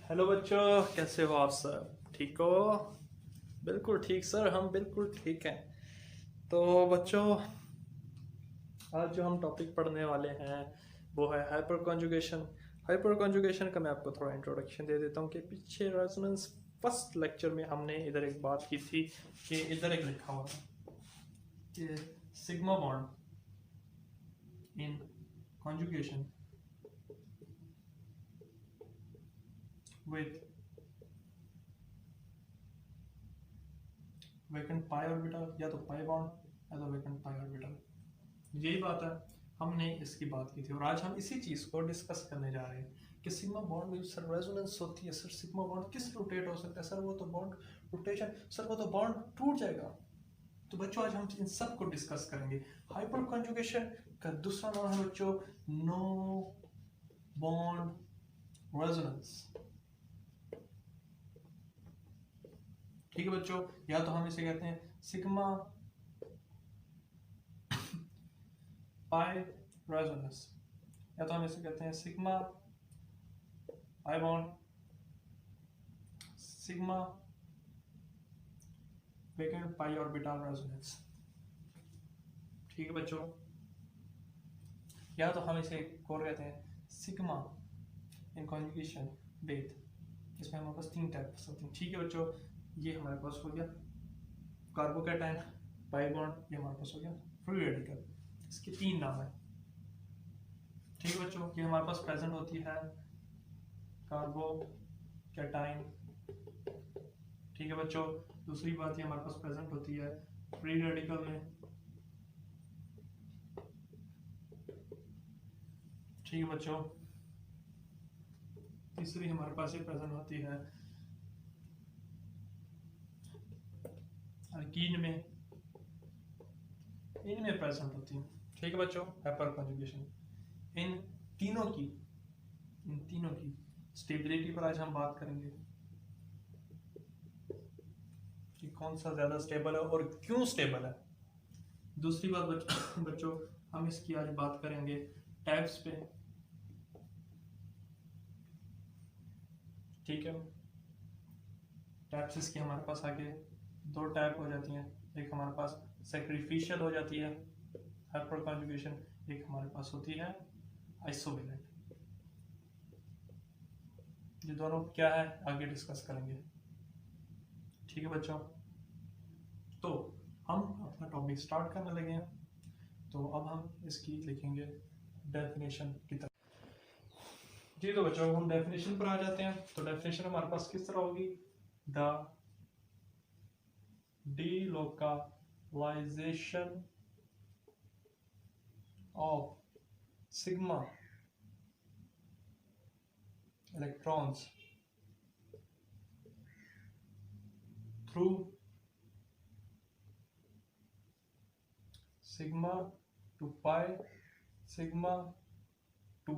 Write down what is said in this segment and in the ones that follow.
Hello बच्चों, कैसे हो आप सब? ठीक हो? बिल्कुल ठीक सर, हम बिल्कुल ठीक हैं। तो बच्चों, आज जो हम टॉपिक पढ़ने वाले हैं वो है हाइपर कॉन्जुगेशन। हाइपर कॉन्जुगेशन का मैं आपको थोड़ा इंट्रोडक्शन दे देता हूँ कि पीछे रेजोनेंस फर्स्ट लेक्चर में हमने इधर एक बात की थी कि इधर एक लिखा हुआ है कि sigma bond in conjugation with vacant pi orbital, या तो पाई बॉन्ड या तो वैकेंट पाई ऑर्बिटल। यही बात है, हमने इसकी बात की थी और आज हम इसी चीज को डिस्कस करने जा रहे हैं कि सिग्मा बॉन्ड में सर रेजोनेंस होती है। सर सिग्मा बॉन्ड किस रोटेट हो सकता है? सर वो तो बॉन्ड रोटेशन, सर वो तो बॉन्ड टूट जाएगा। तो बच्चों आज हम इन सब को डिस्कस करेंगे। हाइपर कंजुगेशन का दूसरा नाम है बच्चों नो बॉन्ड रेजोनेंस। ठीक है बच्चों, या तो हम इसे कहते हैं सिग्मा पाई रेजोनेंस, या तो हम इसे कहते हैं sigma pi bond, sigma vacant pi orbital resonance. ठीक है बच्चों, या तो हम इसे एक और कहते हैं सिग्मा इन कॉन्जुगेशन विद, इसमें हमारे पास तीन टाइप समथिंग। ठीक है बच्चों, ये हमारे पास हो गया कार्बोकैटायन, पाई बॉन्ड, ये हमारे पास हो गया फ्री रेडिकल। इसके तीन नाम है। ठीक है बच्चों, ये हमारे पास प्रेजेंट होती है कार्बोकैटायन। ठीक है बच्चों, दूसरी बात ये हमारे पास प्रेजेंट होती है फ्री रेडिकल में। ठीक है बच्चों, तीसरी हमारे पास ये प्रेजेंट होती है अल्कीन में, इनमें प्रेजेंट होती है। ठीक है बच्चों, हाइपर कॉन्जुगेशन इन तीनों की इन तीनों की स्टेबिलिटी पर आज हम बात करेंगे कि कौन सा ज्यादा स्टेबल है और क्यों स्टेबल है। दूसरी बात बच्चों हम इसकी आज बात करेंगे टाइप्स पे। ठीक है, टाइप्स इसकी हमारे पास आगे दो टाइप हो जाती हैं। एक हमारे पास सैक्रिफिशियल हो जाती है हाइपर कॉन्जुगेशन, एक हमारे पास होती है आइसोवेलेंट। ये दोनों क्या है आगे डिस्कस करेंगे। ठीक है बच्चों, तो हम अपना टॉपिक स्टार्ट करने लगे हैं। तो अब हम इसकी लिखेंगे डेफिनेशन की तरफ। जी तो बच्चों, हम डेफिनेशन पर आ जाते हैं। तो डेफिनेशन हमारे पास किस तरह होगी? The delocalization of sigma electrons through sigma to pi, sigma to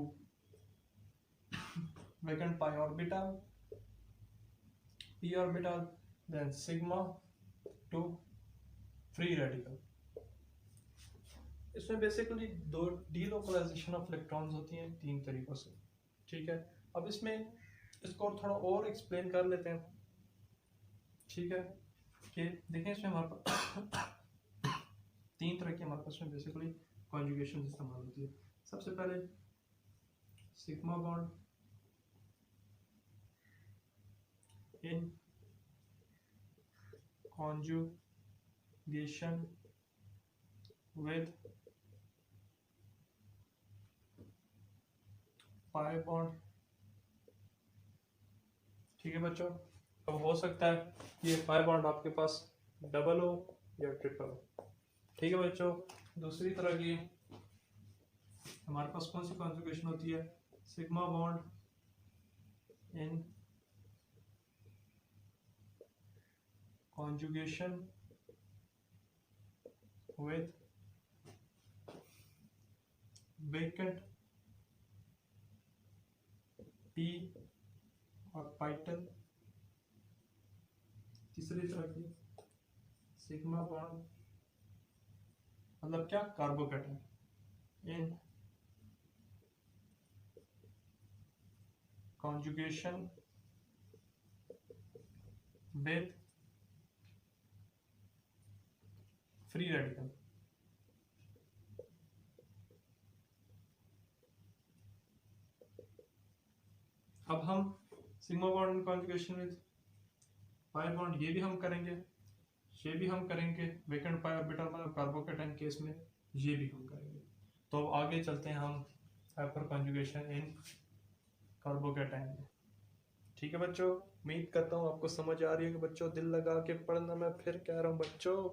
vacant pi orbital, p orbital, then sigma to free radical। इसमें बेसिकली दो डीलोकलाइजेशन ऑफ इलेक्ट्रॉन्स होती हैं तीन तरीकों से। ठीक है, अब इसमें इसको थोड़ा और एक्सप्लेन कर लेते हैं। ठीक है, कि देखें इसमें हमारे पास तीन तरह की हमारे पास में बेसिकली कॉन्जुगेशन इस्तेमाल होती है। सबसे पहले sigma bond in conjugation with pi bond. ठीक है बच्चों, अब हो सकता है ये पाई बॉन्ड आपके पास डबल हो या ट्रिपल हो। ठीक है बच्चों, दूसरी तरह की हमारे पास कौन सी कॉन्जुगेशन होती है? Sigma bond in conjugation with vacant p orbital। तीसरी तरह की सिग्मा बॉन्ड मतलब क्या? Carbocation in conjugation with free radical. अब हम sigma bond conjugation with pi bond ये भी हम करेंगे, ये भी हम करेंगे, वेकेंट पाई ऑर्बिटल मतलब कार्बोकेटाइन केस में ये भी हम करेंगे। तो आगे चलते हैं हम हाइपर कॉन्जुगेशन इन कार्बोकेटाइन में। ठीक है बच्चों, उम्मीद करता हूँ आपको समझ आ रही है कि बच्चों दिल लगा के पढ़ना, मैं फिर कह रहा हूँ बच्चों।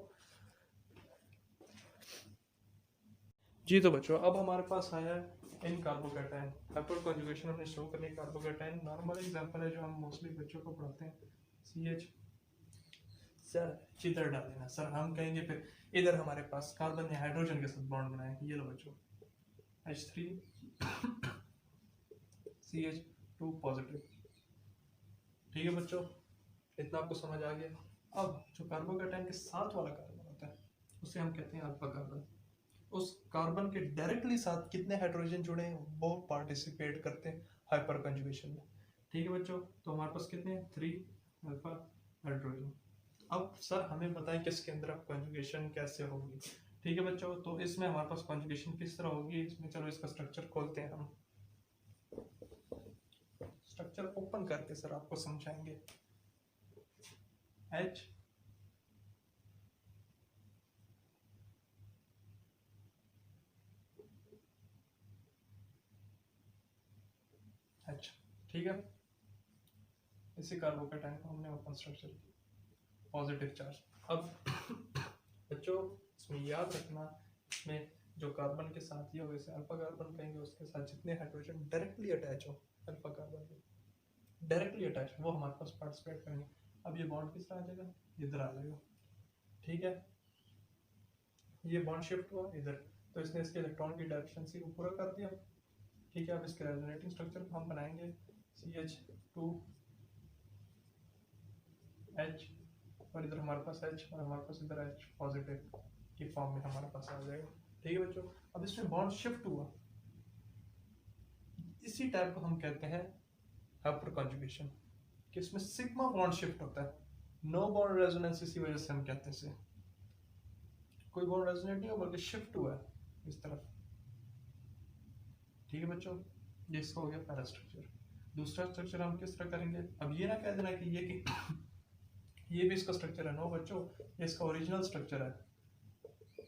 जी तो बच्चों अब हमारे पास आया है इन कार्बोकेटाइन। हाइपर कॉन्जुगेशन हमने शो करनी कार्बोकेटाइन। नॉर्मल एग्जांपल है जो हम मोस्टली बच्चों को पढ़ाते हैं, CH। सर चित्र डाल देना सर, हम कहेंगे फिर इधर हमारे पास कार्बन ने हाइड्रोजन के साथ बॉन्ड बनाया, ये लो बच्चों H3 CH2 पॉजिटिव। ठीक है बच्चों, इतना आपको समझ आ गया। अब जो कार्बोकेटाइन के साथ वाला कार्बन होता है उसे हम कहते हैं अल्फा कार्बन। उस कार्बन के डायरेक्टली साथ कितने हाइड्रोजन जुड़े हैं वो पार्टिसिपेट करते हैं हाइपर कंजुगेशन में। ठीक है बच्चों, तो हमारे पास कितने हैं 3 अल्फा हाइड्रोजन। अब सर हमें बताएं कि इसके अंदर अब कंजुगेशन कैसे होगी। ठीक है बच्चों, तो इसमें हमारे पास कंजुगेशन किस तरह होगी इसमें, चलो इसका स्ट्रक्चर खोलते हैं हम। स्ट्रक्चर ओपन करके सर आपको समझाएंगे। H H ठीक है, इसी कार्बोकेटाइन को हमने ओपन स्ट्रक्चर किया, पॉजिटिव चार्ज। अब बच्चों इसमें याद रखना, इसमें जो कार्बन के साथ ये होगा इसे अल्फा कार्बन कहेंगे, उसके साथ जितने हाइड्रोजन डायरेक्टली अटैच हो अल्फा कार्बन के डायरेक्टली अटैच वो हमारे पास पार्टिसिपेट करेंगे। अब ये बॉन्ड किस तरह आ जाएगा, इधर आ जाएगा। ठीक है, ये बॉन्ड शिफ्ट हुआ इधर, तो इसने इसके इलेक्ट्रॉन की डेफिशिएंसी को पूरा कर दिया। ठीक है, अब इसके रेजोनेटिंग स्ट्रक्चर को हम बनाएंगे CH2H, और इधर हमारे पास H और हमारे पास इधर H पॉजिटिव की फॉर्म में हमारे पास आ जाएगा। ठीक है बच्चों, अब इसमें बॉन्ड शिफ्ट हुआ, इसी टाइप को हम कहते हैं हाइपर कंजुगेशन, कि इसमें सिग्मा बॉन्ड शिफ्ट होता है। नो बॉन्ड रेजोनेंस इसी वजह से हम कहते हैं इसे, कोई बॉन्ड रेजोनेट नहीं हुआ बल्कि शिफ्ट हुआ है इस तरफ। ठीक है बच्चों, ये इसका हो गया पहला स्ट्रक्चर। दूसरा स्ट्रक्चर हम किस तरह करेंगे, अब ये ना कह देना कि ये भी इसका स्ट्रक्चर है। नो बच्चों, ये इसका ओरिजिनल स्ट्रक्चर है,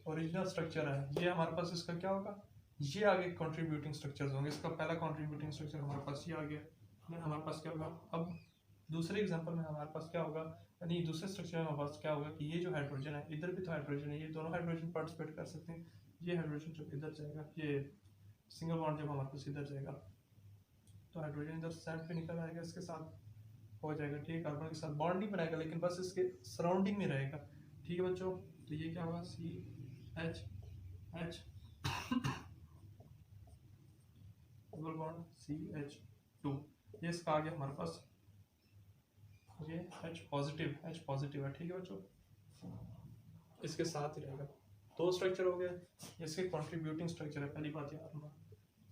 ओरिजिनल स्ट्रक्चर है। ये हमारे पास इसका क्या होगा, ये आगे कंट्रीब्यूटिंग स्ट्रक्चर्स होंगे। इसका पहला कंट्रीब्यूटिंग स्ट्रक्चर हमारे पास ये आ गया, देन हमारे पास क्या होगा, अब दूसरे एग्जांपल में हमारे पास क्या होगा, यानी दूसरे स्ट्रक्चर में हमारे पास क्या होगा कि ये जो हाइड्रोजन है इधर भी तो हाइड्रोजन है, ये दोनों हाइड्रोजन पार्टिसिपेट कर सकते हैं। ये हाइड्रोजन जब इधर जाएगा, ये सिंगल बॉन्ड जब हमारे पास इधर जाएगा तो हाइड्रोजन इधर साइड पे निकल आएगा, इसके साथ हो जाएगा। ठीक है, कार्बन के साथ बॉन्ड नहीं बनाएगा लेकिन बस इसके सराउंडिंग में रहेगा। ठीक है बच्चों, तो ये क्या होगा CH डबल बॉन्ड CH2, ये इसका आ गया हमारे पास, ये H पॉजिटिव है। ठीक है बच्चों, इसके साथ ही रहेगा। दो स्ट्रक्चर हो गए, इसके कंट्रीब्यूटिंग स्ट्रक्चर है, पहली बात याद रखना।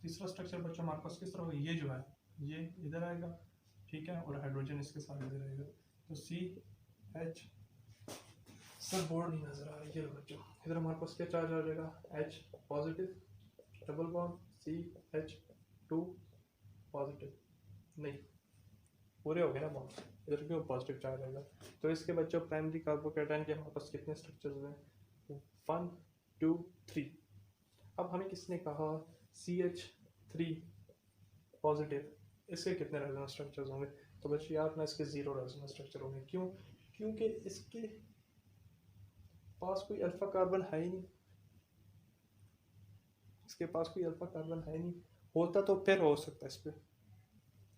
तीसरा स्ट्रक्चर बच्चों हमारे पास किस तरह होगा, ये जो है ये इधर आएगा, ठीक है, और हाइड्रोजन इसके साथ इधर आएगा, तो CH, सब बोर्ड नहीं नजर आ रहा है, ये बच्चों इधर हमारे पास क्या चार्ज आ जाएगा, H positive double bond CH2 positive, नहीं पूरे हो गए ना बॉन्ड, इधर क्यों पॉजिटिव चार्ज आएगा। तो इसके बच्चों प्राइमरी कार्बोकेटाइन के हमारे पास कितने स्ट्रक्चर्स हुए, 1 2 3। अब हमें किसने कहा CH3 पॉजिटिव, इसके कितने रेजोनेंस स्ट्रक्चर्स होंगे, तो बच्चों याद रखना इसके 0 रेजोनेंस स्ट्रक्चर होंगे। क्यों, क्योंकि इसके पास कोई अल्फा कार्बन है ही नहीं, इसके पास कोई अल्फा कार्बन है नहीं, होता तो फिर हो सकता है इस पर,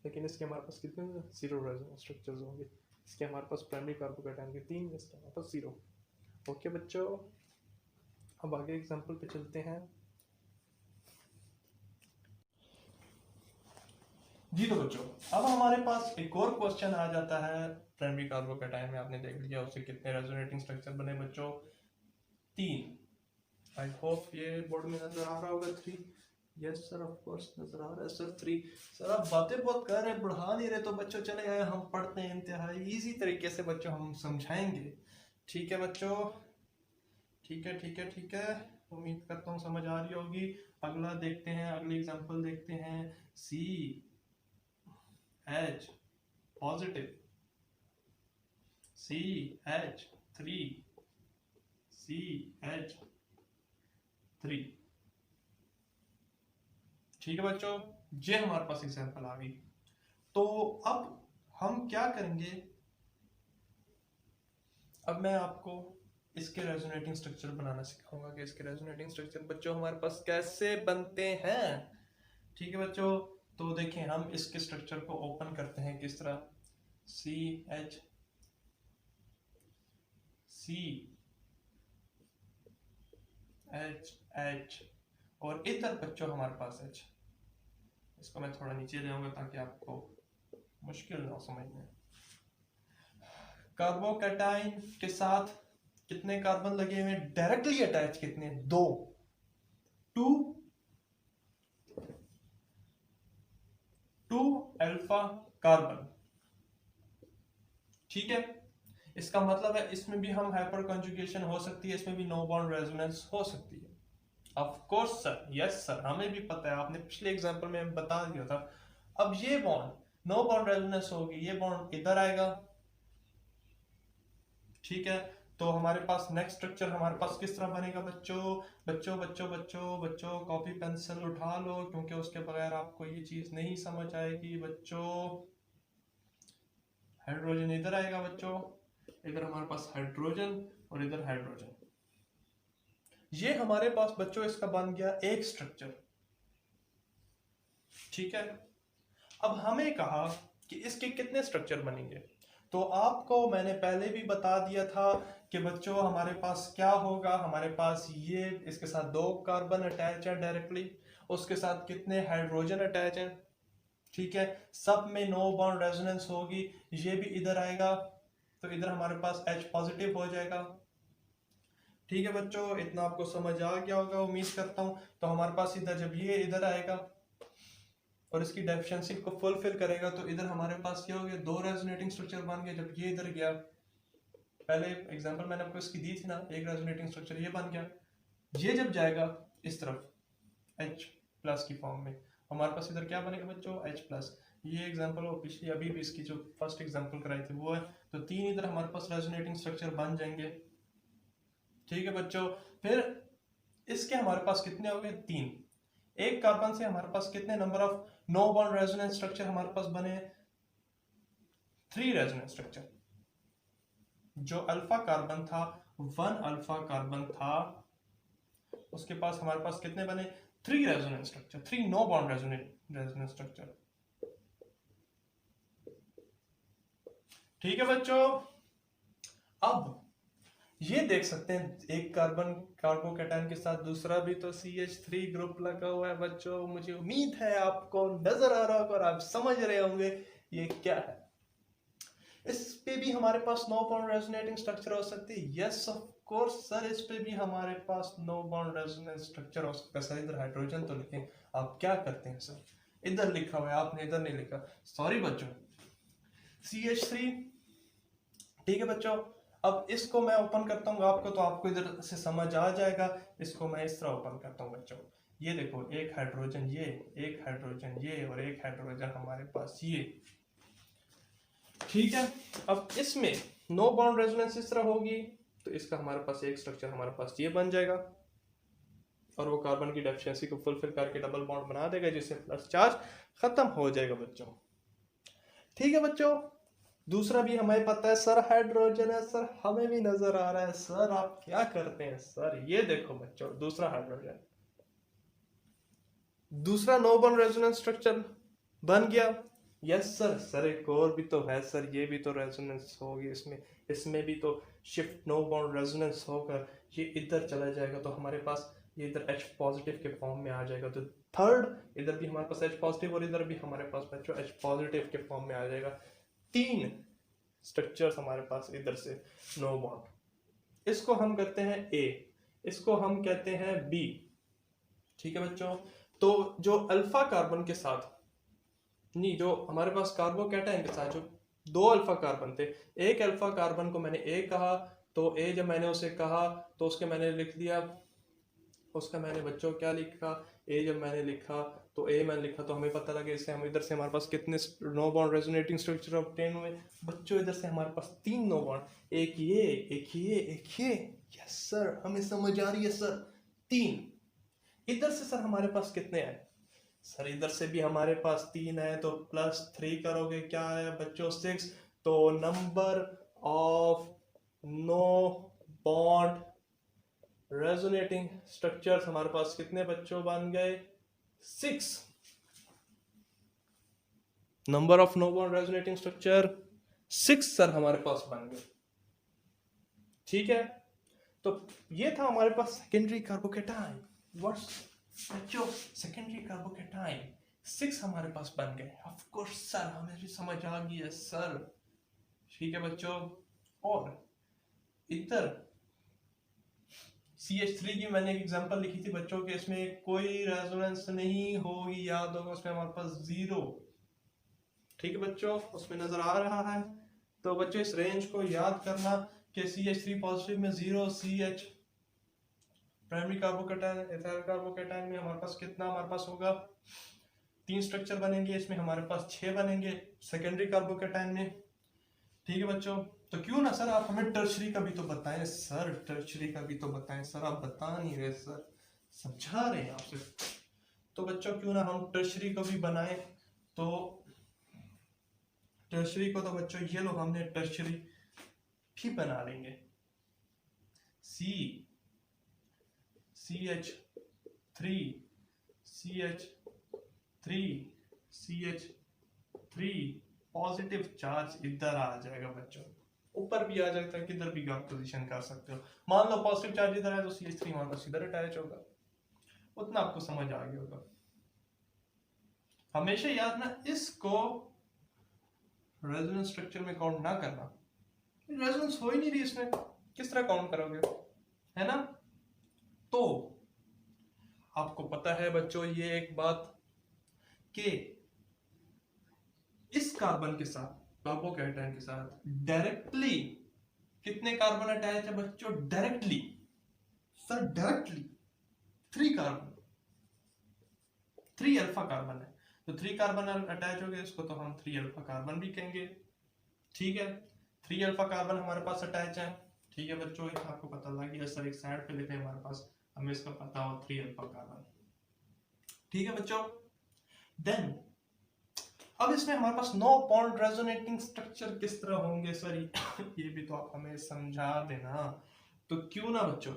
लेकिन इसके हमारे पास कितने 0 रेजोनेंस स्ट्रक्चर्स होंगे। इसके हमारे पास प्राइमरी कार्बोकेटाइन के 3, इसके हमारे पास 0। ओके बच्चों, अब आगे एग्जांपल पे चलते हैं। जी तो बच्चों अब हमारे पास एक और क्वेश्चन आ जाता है। प्राइमरी कार्बोकेटाइन में आपने देख लिया उससे कितने रेजोनेटिंग स्ट्रक्चर बने बच्चों, 3। आई होप ये बोर्ड में नजर आ रहा होगा 3। यस सर ऑफ कोर्स नजर आ रहा है सर 3। सर आप बातें बहुत कर रहे हैं, बढ़ा नहीं रहे, तो बच्चों चले आए हम पढ़ते हैं इंतहाई इजी तरीके से बच्चों हम समझाएंगे। ठीक है बच्चों, ठीक है ठीक है ठीक है, उम्मीद करता हूँ समझ आ रही होगी। अगला देखते हैं, अगली एग्जांपल देखते हैं। C H positive, C H 3, C H 3। ठीक है बच्चों, ये हमारे पास एग्जांपल आ गई। तो अब हम क्या करेंगे, अब मैं आपको इसके रेजोनेटिंग स्ट्रक्चर बनाना सिखाऊंगा कि इसके रेजोनेटिंग स्ट्रक्चर बच्चों हमारे पास कैसे बनते हैं। ठीक है बच्चों, तो देखें हम इसके स्ट्रक्चर को ओपन करते हैं किस तरह। C H, C H H, और इधर बच्चों हमारे पास एच। इसको मैं थोड़ा नीचे ले आऊंगा ताकि आपको मुश्किल ना समझने। कार्बोकैटाइन के साथ कितने कार्बन लगे हुए हैं डायरेक्टली अटैच, कितने, 2, 2 अल्फा कार्बन। ठीक है, इसका मतलब है इसमें भी हम हाइपर कंजुगेशन हो सकती है, इसमें भी नो बॉन्ड रेजोनेंस हो सकती है। Of course sir, yes sir, हमें भी पता है, आपने पिछले एग्जांपल में बता दिया था। अब ये बॉन्ड नो बॉन्ड रेजोनेंस होगी, ये बॉन्ड इधर आएगा। ठीक है, तो हमारे पास नेक्स्ट स्ट्रक्चर हमारे पास किस तरह बनेगा बच्चों। बच्चों बच्चों बच्चों बच्चों कॉपी पेंसिल उठा लो, क्योंकि उसके बगैर आपको ये चीज नहीं समझ आएगी बच्चों। हाइड्रोजन इधर आएगा बच्चों, इधर हमारे पास हाइड्रोजन और इधर हाइड्रोजन। ये हमारे पास बच्चों इसका बन गया एक स्ट्रक्चर। ठीक है, अब हमें कहा कि इसके कितने स्ट्रक्चर बनेंगे, तो आपको मैंने पहले भी बता दिया था कि बच्चों हमारे पास क्या होगा, हमारे पास ये इसके साथ 2 कार्बन अटैच है डायरेक्टली, उसके साथ कितने हाइड्रोजन अटैच हैं। ठीक है, सब में नो बॉन्ड रेजोनेंस होगी, ये भी इधर आएगा, तो इधर हमारे पास H पॉजिटिव हो जाएगा। ठीक है बच्चों, इतना आपको समझ आ गया होगा उम्मीद करता हूं। तो हमारे पास इधर जब ये इधर आएगा और इसकी डेफिशिएंसी को फुलफिल करेगा, तो इधर हमारे पास क्या हो गया, 2 रेजोनेटिंग स्ट्रक्चर बन गए। जब ये इधर गया, पहले एग्जांपल मैंने आपको इसकी दी थी ना, एक रेजोनेटिंग स्ट्रक्चर ये बन गया। ये जब जाएगा इस तरफ H प्लस की फॉर्म में, हमारे पास इधर क्या बनेगा बच्चों, H प्लस। ये एग्जांपल और पिछली अभी भी इसकी जो फर्स्ट एग्जांपल कराई थी वो है, तो 3 इधर हमारे पास रेजोनेटिंग स्ट्रक्चर बन जाएंगे। ठीक है बच्चों, फिर इसके हमारे पास कितने हो गए, 3। एक कार्बन से हमारे पास कितने number of no bond resonance structure हमारे पास बने, 3 रेजोनेंस स्ट्रक्चर। जो अल्फा कार्बन था, 1 अल्फा कार्बन था, उसके पास हमारे पास कितने बने, 3 resonance structure, 3 no bond resonance structure. ठीक है बच्चों, अब ये देख सकते हैं एक कार्बन कार्बोकैटायन के साथ दूसरा भी तो CH3 ग्रुप लगा हुआ है बच्चों। मुझे उम्मीद है आपको नजर आ रहा होगा और आप समझ रहे होंगे ये क्या है। इस पे भी हमारे पास नो बॉन्ड रेजोनेटिंग स्ट्रक्चर हो सकती है, यस ऑफ कोर्स सर, इस पे भी हमारे पास नो बॉन्ड रेजोनेंस स्ट्रक्चर हो सकता है सर। इधर हाइड्रोजन तो लिखें, आप क्या करते हैं सर, इधर लिखा हुआ है आपने इधर नहीं लिखा, सॉरी बच्चों, CH3। ठीक है बच्चों, अब इसको मैं ओपन करता हूँ आपको, तो आपको इधर से समझ आ जाएगा। इसको मैं इस तरह ओपन करता हूँ बच्चों, ये देखो, एक हाइड्रोजन ये, एक हाइड्रोजन ये, और एक हाइड्रोजन हमारे पास ये। ठीक है, अब इसमें नो बॉन्ड रेजोनेंस इस तरह होगी, तो इसका हमारे पास एक स्ट्रक्चर हमारे पास ये बन जाएगा, और वो कार्बन की डेफिशिएंसी को फुलफिल करके डबल बॉन्ड बना देगा, जिससे प्लस चार्ज खत्म हो जाएगा बच्चों। ठीक है बच्चों, दूसरा भी हमें पता है सर हाइड्रोजन है सर, हमें भी नजर आ रहा है सर, आप क्या करते हैं सर, ये देखो बच्चों दूसरा हाइड्रोजन, दूसरा नो बॉन्ड रेजोनेंस स्ट्रक्चर बन गया। यस सर, सर एक और भी तो है सर, ये भी तो रेजोनेंस होगी इसमें, इसमें भी तो शिफ्ट नो बॉन्ड रेजोनेंस होकर ये इधर चला जाएगा, तो हमारे पास ये इधर H पॉजिटिव के फॉर्म में आ जाएगा। तो थर्ड इधर भी हमारे पास H पॉजिटिव और इधर भी हमारे पास बच्चों H पॉजिटिव के फॉर्म में आ जाएगा। 3 स्ट्रक्चर्स हमारे पास इधर से नो बॉन्ड। इसको हम कहते हैं A, इसको हम कहते हैं B। ठीक है बच्चों, तो जो अल्फा कार्बन के साथ नहीं, जो हमारे पास कार्बोकैटायन के साथ जो दो अल्फा कार्बन थे, एक अल्फा कार्बन को मैंने ए कहा, तो ए जब मैंने उसे कहा तो उसके मैंने लिख दिया, उसका मैंने बच्चों क्या लिखा, ए जब मैंने लिखा तो ए मैंने लिखा, तो हमें पता लगे इससे हम इधर से हमारे पास कितने no bond resonating structure obtain हुए बच्चों। इधर से हमारे पास 3 नो बॉन्ड, एक ये एक ये एक ये। यस सर, हमें समझ आ रही है सर। 3 इधर से सर हमारे पास कितने आए सर? इधर से भी हमारे पास 3 है, तो +3 करोगे क्या है बच्चों? 6। तो number of no bond resonating structures हमारे पास कितने बच्चों बन गए? 6। Number of no bond resonating structure 6 sir हमारे पास बन गए। ठीक है, तो ये था हमारे पास सेकेंडरी कार्बोकैटायन। व्हाट्स बच्चों सेकेंडरी कार्बोकैटायन 6 हमारे पास बन गए। ऑफ कोर्स सर, हमें भी समझ आ गई है सर। ठीक है बच्चों, और इधर CH3 की मैंने एक एग्जांपल लिखी थी बच्चों के, इसमें कोई रेजोनेंस नहीं होगी, याद होगा, उसमें हमारे पास 0। ठीक है बच्चों, उसमें नजर आ रहा है। तो बच्चों इस रेंज को याद करना कि CH3 पॉजिटिव में 0, CH primary carbocation, ethyl carbocation में हमारे पास कितना हमारे पास होगा? 3 स्ट्रक्चर बनेंगे, इसमें हमारे पास 6 बनेंगे सेकेंडरी कार्बोकैटायन में। ठीक है बच्चों, तो क्यों ना सर आप हमें टर्शरी का भी तो बताएं सर, टर्शरी का भी तो बताएं सर, आप बता नहीं रहे सर, समझा रहे हैं आपसे। तो बच्चों क्यों ना हम टर्शरी को भी बनाएं। तो टर्शरी को तो बच्चों ये लो हमने टर्शरी भी बना लेंगे। CH3 CH3 पॉजिटिव चार्ज इधर आ जाएगा बच्चों, ऊपर भी आ जाता है, किधर भी आप पोजीशन कर सकते हो। मान लो पॉजिटिव चार्ज इधर है तो CH3 हमारे पास इधर अटैच होगा। उतना आपको समझ आ गया होगा। हमेशा याद ना, इसको रेजोनेंस स्ट्रक्चर में काउंट ना करना, रेजोनेंस हो ही नहीं रही इसमें, किस तरह काउंट करोगे, है ना? तो आपको पता है बच्चों ये एक बात कि इस कार्बन के साथ, कार्बोकैटायन के साथ डायरेक्टली कितने कार्बन अटैच है बच्चों? Directly sir, directly 3 carbon, 3 alpha carbon है, तो 3 कार्बन अटैच हो गए, इसको तो हम 3 अल्फा कार्बन भी कहेंगे। ठीक है, 3 अल्फा कार्बन हमारे पास अटैच है। ठीक है बच्चों, आपको पता लग गया सर, एक साइड पे लिखे हमारे पास, हमें इसका पता हो 3 अल्फा कार्बन। ठीक है बच्चों, देन अब इसमें हमारे पास नो बॉन्ड रेजोनेटिंग स्ट्रक्चर किस तरह होंगे सर? ये भी तो आप हमें समझा देना। तो क्यों ना बच्चों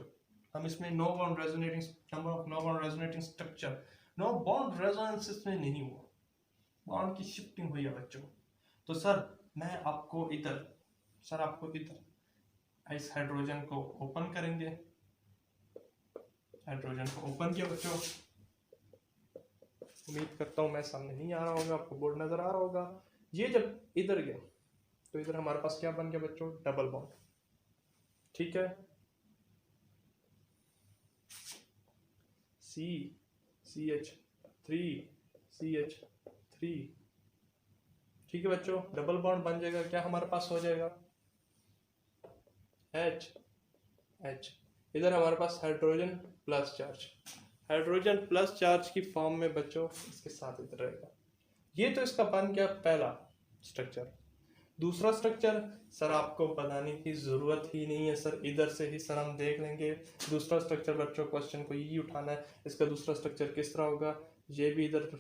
हम इसमें no bond resonating, number of no bond resonating structure, no bond resonance इसमें नहीं हुआ, बॉन्ड की शिफ्टिंग हुई है बच्चों। तो सर मैं आपको इधर, सर आपको इधर इस हाइड्रोजन को ओपन करेंगे, हाइड्रोजन को ओपन किया बच्चों, उम्मीद करता हूं मैं सामने नहीं आ रहा होगा, आपको बोर्ड नजर आ रहा होगा। ये जब इधर गया तो इधर हमारे पास क्या बन गया बच्चों? Double bond. ठीक है, CH3 CH3। ठीक है बच्चों, डबल बॉन्ड बन जाएगा, क्या हमारे पास हो जाएगा? H इधर हमारे पास hydrogen plus charge, hydrogen plus charge की फॉर्म में बच्चों इसके साथ इधर रहेगा। ये तो इसका बन गया पहला स्ट्रक्चर। दूसरा स्ट्रक्चर सर आपको बताने की जरूरत ही नहीं है सर, इधर से ही सर हम देख लेंगे। दूसरा स्ट्रक्चर बच्चों क्वेश्चन को यही उठाना है, इसका दूसरा स्ट्रक्चर किस तरह होगा? ये भी इधर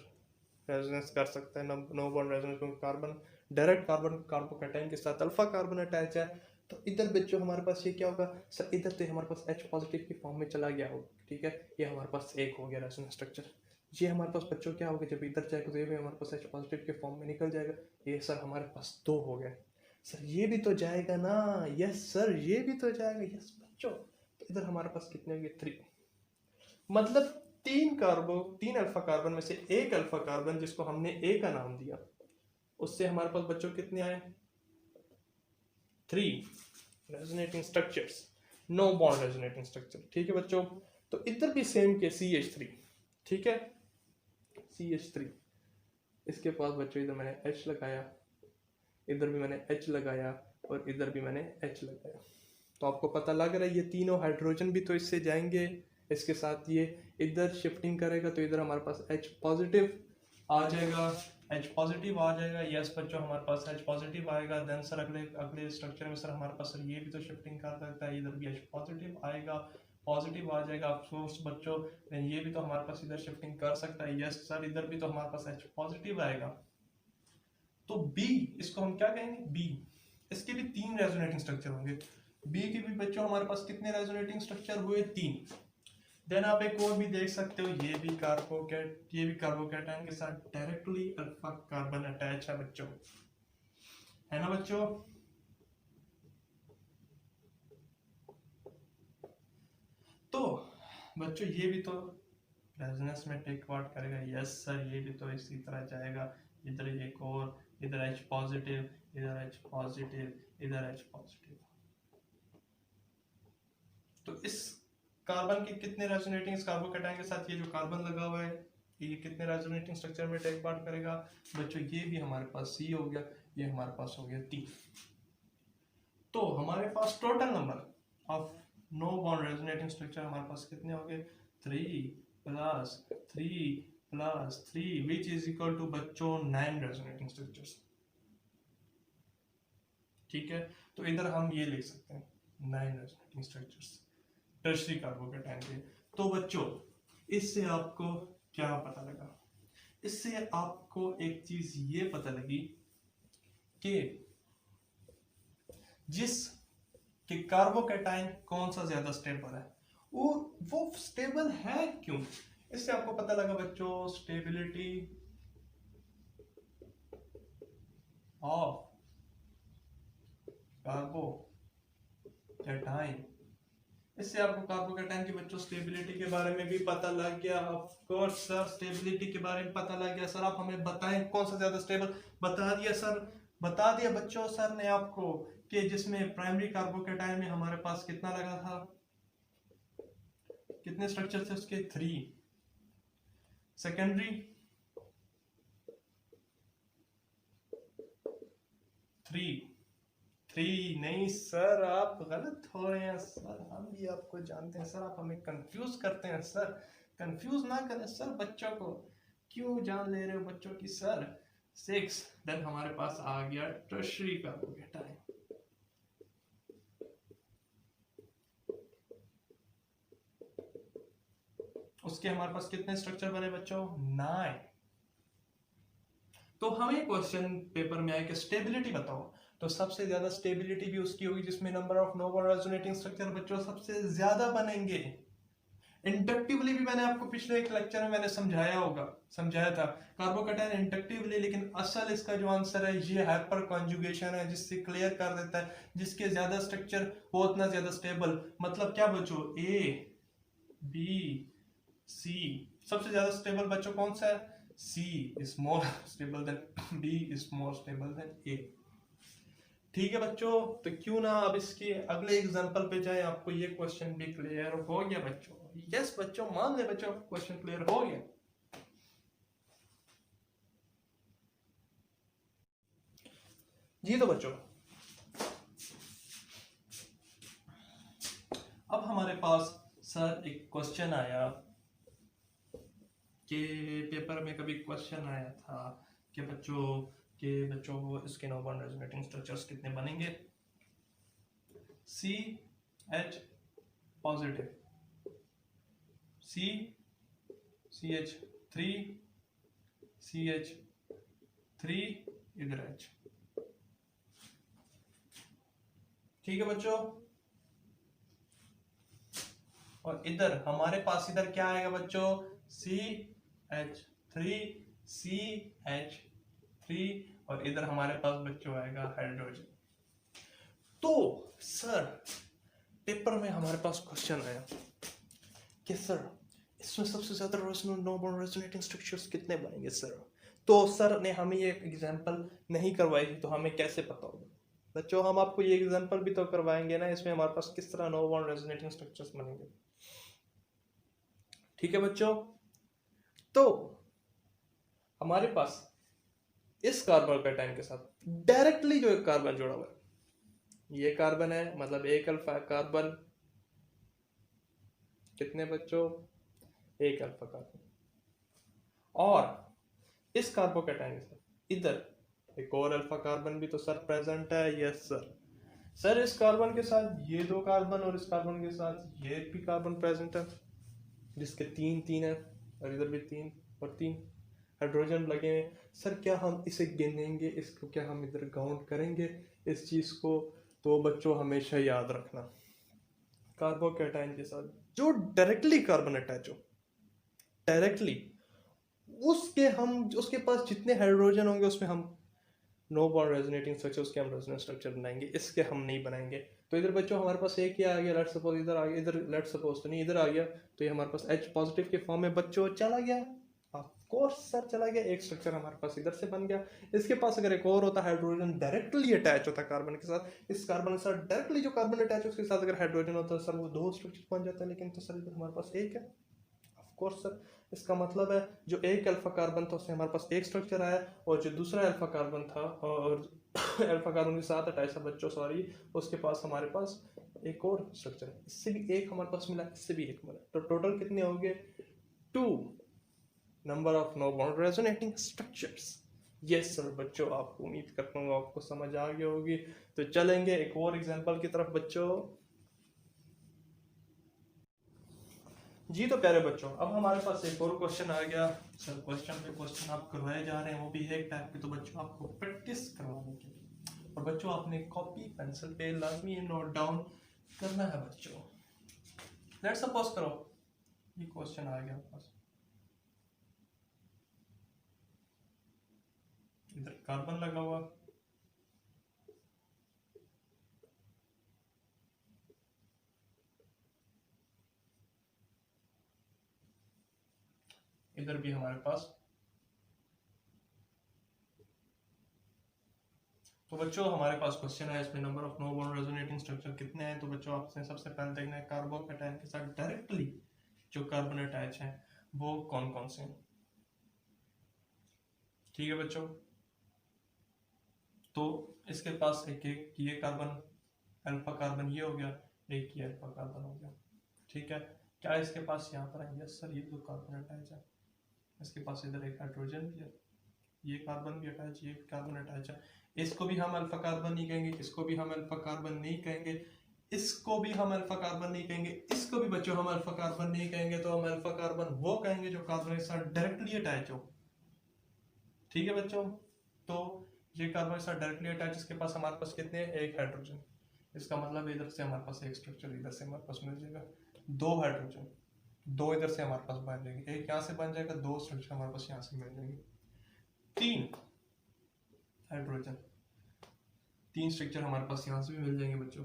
रेजोनेंस कर सकता है, नो बॉन्ड रेजोनेंस, क्योंकि कार्बन डायरेक्ट कार्बन कार्बोकैटायन के साथ अल्फा कार्बन अटैच है। तो इधर बच्चों हमारे पास ये क्या होगा सर? इधर तो हमारे पास H पॉजिटिव की फॉर्म में चला गया होगा। ठीक है, ये हमारे पास एक हो गया रेजोनेंस स्ट्रक्चर। ये हमारे पास बच्चों क्या होगा? जब इधर जाएगा तो ये भी हमारे पास H पॉजिटिव के फॉर्म में निकल जाएगा। ये सर हमारे पास 2 हो गए। सर ये भी तो जाएगा ना? यस सर, ये भी तो जाएगा। यस बच्चों, तो इधर हमारे पास कितने होंगे? 3। मतलब 3 अल्फा कार्बन में से एक अल्फा कार्बन जिसको हमने ए का नाम दिया, उससे हमारे पास बच्चों कितने आए? 3 resonating structures, no bond resonating structure. ठीक है बच्चों, तो इधर भी सेम के CH3। ठीक है, CH3। इसके पास बच्चों इधर मैंने H लगाया, इधर भी मैंने H लगाया और इधर भी मैंने H लगाया। तो आपको पता लग रहा है ये तीनों हाइड्रोजन भी तो इससे जाएंगे, इसके साथ ये इधर शिफ्टिंग करेगा तो इधर हमारे पास H पॉजिटिव आ जाएगा, H पॉजिटिव आ जाएगा। यस बच्चों हमारे पास H पॉजिटिव आएगा। देन सर अगले अगले स्ट्रक्चर में सर हमारे पास सर ये भी तो शिफ्टिंग कर सकता है, इधर भी H पॉजिटिव आएगा, पॉजिटिव आ जाएगा। अफसोस बच्चों ये भी तो हमारे पास इधर शिफ्टिंग कर सकता है। यस सर इधर भी तो हमारे पास H पॉजिटिव आएगा। तो B, इसको हम क्या कहेंगे B, इसके भी 3 रेजोनेटिंग स्ट्रक्चर होंगे। B के भी बच्चों हमारे पास कितने रेजोनेटिंग स्ट्रक्चर हुए 3। देन आप एक और भी देख सकते हो, ये भी कार्बोकैटायन के साथ डायरेक्टली अल्फा कार्बन अटैच है बच्चों, है ना बच्चों। तो बच्चों ये भी तो रेजोनेंस में टेक पार्ट करेगा। यस सर ये भी तो इसी तरह जाएगा, इधर एक और, इधर H पॉजिटिव, इधर H पॉजिटिव, इधर H पॉजिटिव। तो इस कार्बन के कितने रेजोनेटिंग, इस कार्बोकैटायन के साथ ये जो कार्बन लगा हुआ है ये कितने रेजोनेटिंग स्ट्रक्चर में टेक पार्ट करेगा बच्चों। ये भी हमारे पास C हो गया, ये हमारे पास हो गया 3। तो हमारे पास total number of no bond resonating structure हमारे पास कितने हो गए 3 + 3 + 3 विच इज इक्वल टू बच्चों 9 रेजोनेटिंग स्ट्रक्चर्स। ठीक है, तो इधर हम ये लिख सकते हैं 9 रेजोनेटिंग स्ट्रक्चर्स टर्शरी कार्बोकैटायन के। तो बच्चों इससे आपको क्या पता लगा, इससे आपको एक चीज ये पता लगी कि जिस कि कार्बोकैटायन कौन सा ज्यादा स्टेबल है, वो स्टेबल है क्यों। इससे आपको पता लगा बच्चों स्टेबिलिटी ऑफ कार्बोकैटायन। इससे आपको कार्बोकैटायन की बच्चों स्टेबिलिटी के बारे में भी पता लग गया। ऑफ कोर्स सर स्टेबिलिटी के बारे में पता लग गया। सर आप हमें बताएं कौन सा ज्यादा स्टेबल। बता दिया सर, बता दिया बच्चों सर ने आपको कि जिसमें प्राइमरी कार्बोकैटायन में हमारे पास कितना लगा था, कितने स्ट्रक्चर थे उसके 3। सेकेंडरी 3 नहीं सर आप गलत हो रहे हैं सर, हम भी आपको जानते हैं सर, आप हमें कंफ्यूज करते हैं सर, कंफ्यूज ना करें सर बच्चों को, क्यों जान ले रहे हो बच्चों की सर। 6 देन हमारे पास आ गया टर्शरी कार्बोकैटायन। उसके हमारे पास कितने स्ट्रक्चर बने बच्चों 9। तो हमें क्वेश्चन पेपर में आया कि स्टेबिलिटी बताओ, तो सबसे ज्यादा स्टेबिलिटी भी उसकी होगी जिसमें number of noble resonating structure बच्चों सबसे ज्यादा बनेंगे। इंडक्टिवली भी मैंने आपको पिछले एक लेक्चर में मैंने समझाया था कार्बोकैटायन इंडक्टिवली, लेकिन असल इसका जो आंसर है ये हाइपर कॉन्जुगेशन है, जिससे क्लियर कर देता है जिसके ज्यादा स्ट्रक्चर वो उतना ज्यादा स्टेबल। मतलब क्या बच्चों A B C सबसे ज्यादा स्टेबल बच्चों कौन सा है, C is more stable than B is more stable than A। ठीक है बच्चों, तो क्यों ना अब इसके अगले एग्जांपल पे जाए, आपको ये क्वेश्चन भी क्लियर हो गया बच्चों। यस बच्चों मान ले बच्चों क्वेश्चन क्लियर हो गया। जी तो बच्चों अब हमारे पास सर एक क्वेश्चन आया कि पेपर में कभी क्वेश्चन आया था कि बच्चों इसके नो बॉन्ड रेजोनेटिंग स्ट्रक्चर्स कितने बनेंगे। CH पॉजिटिव, CH3 CH3 इधर H। ठीक है बच्चों, और इधर हमारे पास इधर क्या आएगा बच्चों CH3 CH3 और इधर हमारे पास बच्चों आएगा हाइड्रोजन। तो सर पेपर में हमारे पास क्वेश्चन आया कि सर इसमें सबसे ज्यादा नो बॉन्ड रेजोनेटिंग स्ट्रक्चर्स कितने बनेंगे सर। तो सर ने हमें ये एग्जांपल नहीं करवाई तो हमें कैसे पता होगा बच्चों, हम आपको ये एग्जांपल भी तो करवाएंगे ना, इसमें हमारे पास किस तरह नो बॉन्ड रेजोनेटिंग स्ट्रक्चर्स बनेंगे। ठीक है बच्चों, तो हमारे पास इस कार्बन कैटायन के साथ डायरेक्टली जो एक कार्बन जुड़ा हुआ है, ये कार्बन है, मतलब एक अल्फा कार्बन, कितने बच्चों, एक अल्फा कार्बन, और इस कार्बोकैटायन के साथ इधर एक और अल्फा कार्बन भी तो सर प्रेजेंट है। यस सर इस कार्बन के साथ ये दो कार्बन और इस कार्बन के साथ ये भी कार्बन प्रेजेंट है, जिसके तीन तीन है, और इधर भी तीन और तीन हाइड्रोजन लगे हैं। सर क्या हम इसे गिनेंगे, इसको क्या हम इधर काउंट करेंगे इस चीज को? तो बच्चों हमेशा याद रखना, कार्बोकैटायन के साथ जो डायरेक्टली कार्बन अटैच हो, डायरेक्टली उसके पास जितने हाइड्रोजन होंगे उसमें हम नो बॉन्ड रेजोनेटिंग स्ट्रक्चर, उसके हम रेजोनेंस स्ट्रक्चर बनाएंगे, इसके हम नहीं बनाएंगे। तो इधर बच्चों हमारे पास एक ही आ गया, लेट्स सपोज इधर आ गया, इधर लेट्स सपोज तो नहीं, इधर आ गया, तो ये हमारे पास H पॉजिटिव के फॉर्म में बच्चों चला गया। ऑफ कोर्स सर चला गया, एक स्ट्रक्चर हमारे पास इधर से बन गया। इसके पास अगर एक और होता, हाइड्रोजन डायरेक्टली अटैच होता कार्बन के साथ, इस कार्बन के साथ डायरेक्टली जो कार्बन अटैच है उसके साथ अगर हाइड्रोजन होता सर वो दो स्ट्रक्चर बन जाता है, लेकिन तो सर इधर हमारे पास एक है। ऑफ कोर्स सर इसका मतलब है जो एक अल्फा कार्बन था उससे हमारे पास एक स्ट्रक्चर आया, और जो दूसरा अल्फा कार्बन था और अल्फा कार्बन के साथ अटैच था बच्चों, सॉरी, उसके पास हमारे पास एक और स्ट्रक्चर है, इससे भी एक हमारे पास मिला, इससे भी एक मिला, तो टोटल कितने हो गए, 2 number of no bond resonating structures. Yes sir बच्चों, आपको उम्मीद करता हूँ आपको समझ आ गई होगी। तो चलेंगे एक और एग्जांपल की तरफ बच्चों। जी तो प्यारे बच्चों, अब हमारे पास एक और क्वेश्चन आ गया। सर क्वेश्चन पे क्वेश्चन आप करवाए जा रहे हैं, वो भी एक टाइप के, तो बच्चों आपको प्रैक्टिस करवाने के लिए, और बच्चों आपने कॉपी पेंसिल पे लाजमी नोट डाउन करना है बच्चों। लेट्स सपोज करो ये क्वेश्चन आ गया पास, इधर कार्बन लगा हुआ, इधर भी हमारे पास, तो बच्चों हमारे पास क्वेश्चन है, इसमें number of no bond resonating structure कितने हैं। तो बच्चों आपसे सबसे पहले देखना है कार्बोकैटायन के साथ डायरेक्टली जो कार्बन अटैच है वो कौन कौन से हैं। ठीक है बच्चों, तो इसके पास एक एक ये कार्बन अल्फा कार्बन ये हो गया, एक ये अल्फा कार्बन हो गया। ठीक है, क्या इसके पास यहाँ पर है, यस सर ये तो कार्बन अटैच है, इसके पास इधर एक हाइड्रोजन भी है, ये कार्बन भी अटैच, ये कार्बन अटैच है। इसको भी हम अल्फा कार्बन नहीं कहेंगे, इसको भी हम अल्फा कार्बन नहीं कहेंगे, इसको भी हम अल्फा कार्बन नहीं कहेंगे, इसको भी बच्चों हम अल्फा कार्बन नहीं कहेंगे, तो हम अल्फा कार्बन वो कहेंगे जो कार्बन के साथ डायरेक्टली अटैच हो। ठीक है बच्चों, तो ये कार्बन के साथ डायरेक्टली अटैच, इसके पास हमारे पास कितने हैं, एक हाइड्रोजन, इसका मतलब इधर से हमारे पास एक स्ट्रक्चर इधर से हमारे पास मिल जाएगा, दो हाइड्रोजन, दो इधर से हमारे पास बन जाएंगे, एक यहाँ से बन जाएगा, दो स्ट्रक्चर हमारे पास यहाँ से मिल जाएंगे, तीन हाइड्रोजन, तीन स्ट्रक्चर हमारे पास यहाँ से भी मिल जाएंगे बच्चों,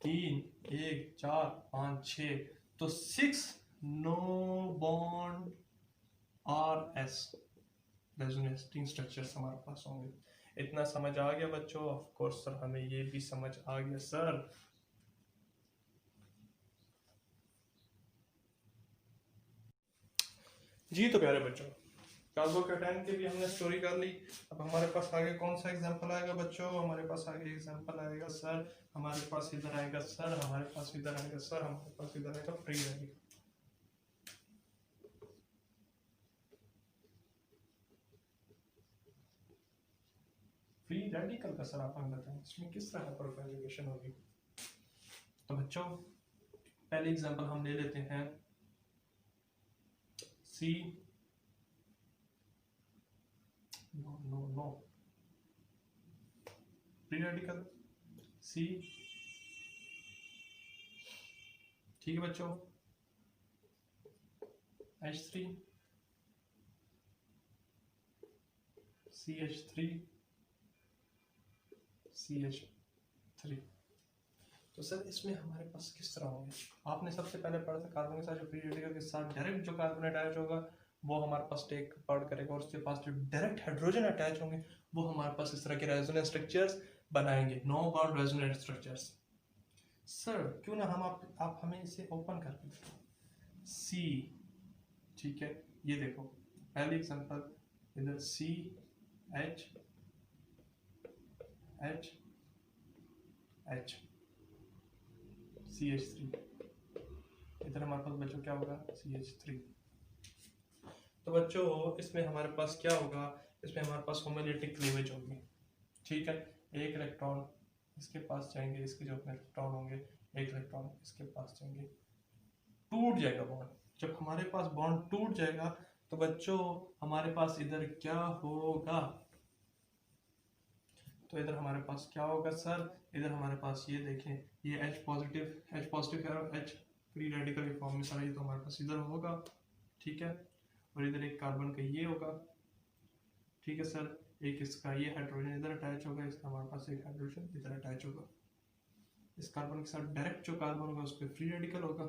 तीन, एक, चार, पाँच, छः, तो 6 no bond RS resonating structures हमारे पास होंगे। इतना समझ आ गया बच्चों? ऑफ कोर्स सर हमें ये भी समझ आ गया सर। जी तो प्यारे बच्चों, कार्बोकैटायन की भी हमने स्टोरी कर ली। अब हमारे पास आगे कौन सा एग्जांपल आएगा बच्चों? हमारे पास आगे एग्जांपल आएगा सर, हमारे पास इधर आएगा सर, हमारे पास इधर आएगा सर, हमारे पास इधर आएगा फ्री आएगा। फ्री रेडिकल का सर आप हमें बताएं इसमें किस तरह पर कन्जुगेशन होगी। तो बच्चों पहले एग्जांपल हम ले लेते हैं सी, नो फ्री रेडिकल सी। ठीक है बच्चों, H3 CH3 CH3। तो सर इसमें हमारे पास किस तरह होंगे? आपने सबसे पहले पढ़ा था कार्बन के साथ जो फ्री रेडिकल के साथ डायरेक्ट जो कार्बन अटैच होगा वो हमारे पास टेक पार्ट करेगा, और उसके पास जो डायरेक्ट हाइड्रोजन अटैच होंगे वो हमारे पास इस तरह के रेजोनेंस स्ट्रक्चर्स बनाएंगे, no bond resonance structures. Sir क्यों ना हम आप हमें इसे ओपन करके देखो सी। ठीक है, ये देखो पहली एग्जांपल इधर सी एच एच एच CH3, इधर हमारे पास बच्चों क्या होगा CH3। तो बच्चों इसमें हमारे पास क्या होगा, इसमें हमारे पास होमोलिटिक क्लीवेज होगी, ठीक है। एक इलेक्ट्रॉन इसके पास जाएंगे, इसके जो इलेक्ट्रॉन होंगे एक इलेक्ट्रॉन इसके पास जाएंगे, टूट जाएगा बॉन्ड। जब हमारे पास बॉन्ड टूट जाएगा तो बच्चों हमारे पास इधर क्या होगा, तो इधर हमारे पास क्या होगा सर, इधर हमारे पास ये देखें, ये H पॉजिटिव है, H फ्री रेडिकल के फॉर्म में सारा, ये तो हमारे पास इधर होगा, ठीक है। और इधर एक कार्बन का ये होगा, ठीक है सर। एक इसका ये हाइड्रोजन इधर अटैच होगा, इसका हमारे पास एक हाइड्रोजन इधर अटैच होगा। इस कार्बन के साथ डायरेक्ट जो कार्बन होगा उस पर फ्री रेडिकल होगा,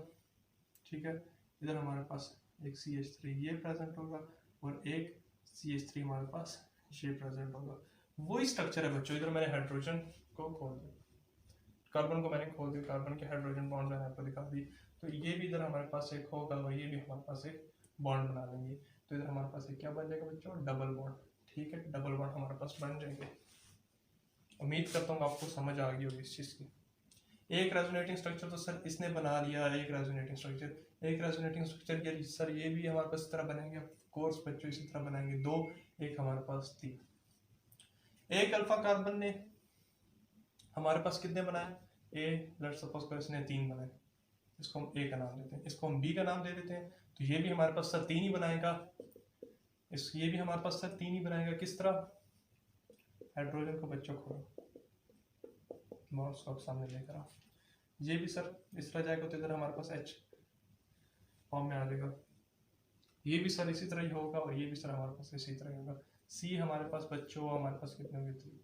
ठीक है। इधर हमारे पास एक CH3 ये प्रेजेंट होगा और एक CH3 हमारे पास ये प्रेजेंट होगा। वही स्ट्रक्चर है बच्चों, इधर मैंने हाइड्रोजन को खोल दिया, कार्बन को मैंने खोल दिया, कार्बन के हाइड्रोजन बॉन्ड मैंने आपको दिखा दी। तो ये भी इधर हमारे पास एक होगा और ये भी हमारे पास एक बॉन्ड बना लेंगे। तो इधर हमारे पास एक क्या बन जाएगा बच्चों, डबल बॉन्ड, ठीक है। डबल बॉन्ड हमारे पास बन जाएंगे। उम्मीद करता हूँ आपको समझ आ गई होगी इस चीज़ की। एक रेजोनेटिंग स्ट्रक्चर तो सर इसने बना लिया, एक रेजोनेटिंग स्ट्रक्चर ये सर ये भी हमारे पास इस तरह बनेंगे, कोर्स बच्चों इसी तरह बनाएंगे, दो, एक हमारे पास तीन। एक अल्फा कार्बन ने हमारे पास कितने बनाए, ए लेट्स सपोज कर इसने 3 बनाए, इसको हम ए का नाम देते हैं, इसको हम बी का नाम दे देते हैं। तो ये भी हमारे पास सर 3 ही बनाएगा, ये भी हमारे पास सर 3 ही बनाएगा। किस तरह, हाइड्रोजन को बच्चों खोलो, माउस को सामने लेकर आओ, ये भी सर इस तरह जाएगा, तो इधर हमारे पास H फॉर्म में आ जाएगा। ये भी सर इसी तरह ही होगा और ये भी सर हमारे पास इसी तरह ही होगा। C हमारे पास बच्चों हमारे पास कितने होंगे 3।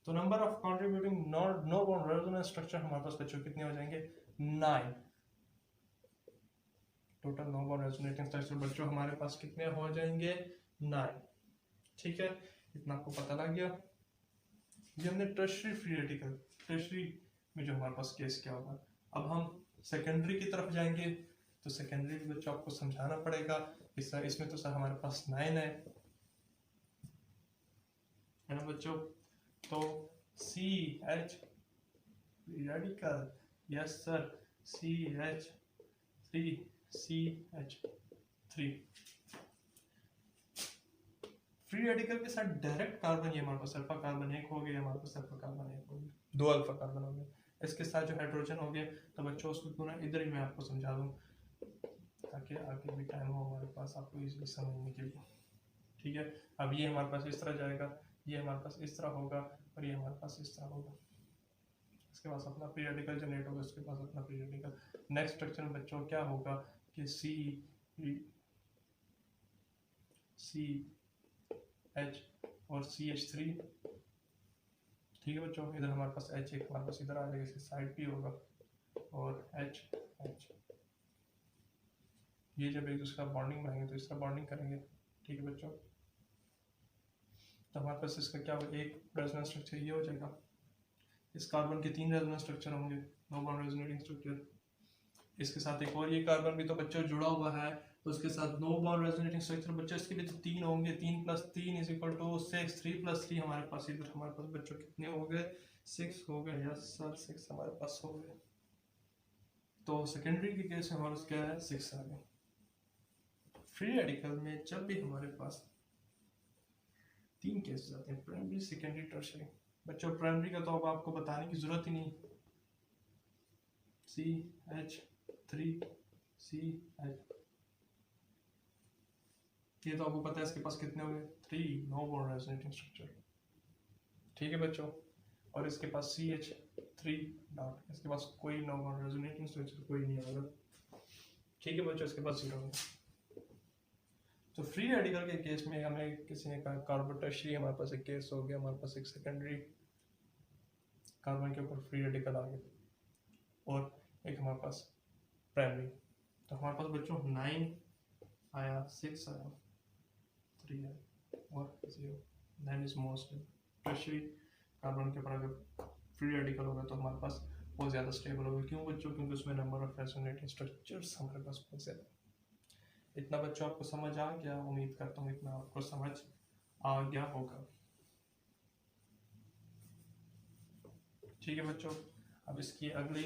तो number of contributing no bond resonance structure हमारे पास बच्चों कितने हो जाएंगे 9। Total no bond resonating structure बच्चों हमारे पास कितने हो जाएंगे 9, ठीक है। इतना आपको पता लग गया। ये हमने टर्शियरी फ्री रेडिकल, टर्शियरी में जो हमारे पास केस क्या होगा। अब हम सेकेंडरी की तरफ जाएंगे, तो सेकेंडरी भी बच्चों आपको समझाना पड़ेगा। इसमें तो सर हमारे पास 9 है ना बच्चों। तो CH radical, yes sir, CH3 CH3 free radical के साथ डायरेक्ट कार्बन, ये हमारे पास अल्फा कार्बन एक हो गया, हमारे पास अल्फा कार्बन एक हो गया, 2 अल्फा कार्बन हो गया। इसके साथ जो हाइड्रोजन हो गया, तो बच्चों उसको पूरा इधर ही मैं आपको समझा दूं ताकि आगे भी टाइम हो हमारे पास आपको इजीली समझने के लिए, ठीक है। अब ये हमारे पास इस तरह जाएगा, ये हमारे पास इस तरह होगा और ये हमारे पास इस तरह होगा। इसके पास अपना फ्री रेडिकल जनरेट होगा, इसके पास अपना फ्री रेडिकल। नेक्स्ट स्ट्रक्चर में बच्चों क्या होगा कि CH और CH3, ठीक है बच्चों। इधर हमारे पास H एक हमारे पास इधर आ जाएगा, इसके साइड भी होगा और H ये जब एक दूसरे का बॉन्डिंग बनाएंगे तो इस तरह बॉन्डिंग करेंगे, ठीक है बच्चों। तो हमारे पास इसका क्या होगा, एक रेजोनेंस स्ट्रक्चर ये हो जाएगा। इस कार्बन के 3 रेजोनेंस स्ट्रक्चर होंगे, नो बॉन्ड रेजोनेटिंग स्ट्रक्चर। इसके साथ एक और ये कार्बन भी तो बच्चों जुड़ा हुआ है, तो उसके साथ नो बॉन्ड रेजोनेटिंग स्ट्रक्चर बच्चों इसके भी तो 3 होंगे, 3 + 3 = 6, 3 + 3 हमारे पास इधर हमारे पास बच्चों कितने हो गए 6 हो गए, यस सर 6 हमारे पास हो गए। तो सेकेंडरी के केस में हमारे पास क्या है 6 आ गए। फ्री रेडिकल में जब भी हमारे पास 3 केसेस आते हैं, प्राइमरी सेकेंडरी टर्शियरी। बच्चों प्राइमरी का तो अब आपको बताने की जरूरत ही नहीं, CH3 CH, ये तो आपको पता है इसके पास कितने हो गए 3 नो बॉन्ड रेजोनेटिंग स्ट्रक्चर, ठीक है बच्चों। और इसके पास CH3 डॉट, इसके पास कोई नो बॉन्ड रेजोनेटिंग स्ट्रक्चर कोई नहीं होगा, ठीक है बच्चों, इसके पास 0 है। तो फ्री रेडिकल के केस में हमें किसी ने कहा कार्बन टर्शियरी, हमारे पास एक केस हो गया, हमारे पास एक सेकेंडरी कार्बन के ऊपर फ्री रेडिकल आ गया और एक हमारे पास प्राइमरी। तो हमारे पास बच्चों 9 आया, 6 आया, 3 आया और 0। 9 इज मोस्ट टर्शियरी कार्बन के ऊपर अगर फ्री रेडिकल होगा तो हमारे पास बहुत ज़्यादा स्टेबल होगा। क्यों बच्चों, क्योंकि उसमें नंबर ऑफ रेजोनेटिंग स्ट्रक्चर्स हमारे पास बहुत ज़्यादा। इतना बच्चों आपको समझ आ गया, उम्मीद करता हूँ इतना आपको समझ आ गया होगा। ठीक है बच्चों, अब इसकी अगली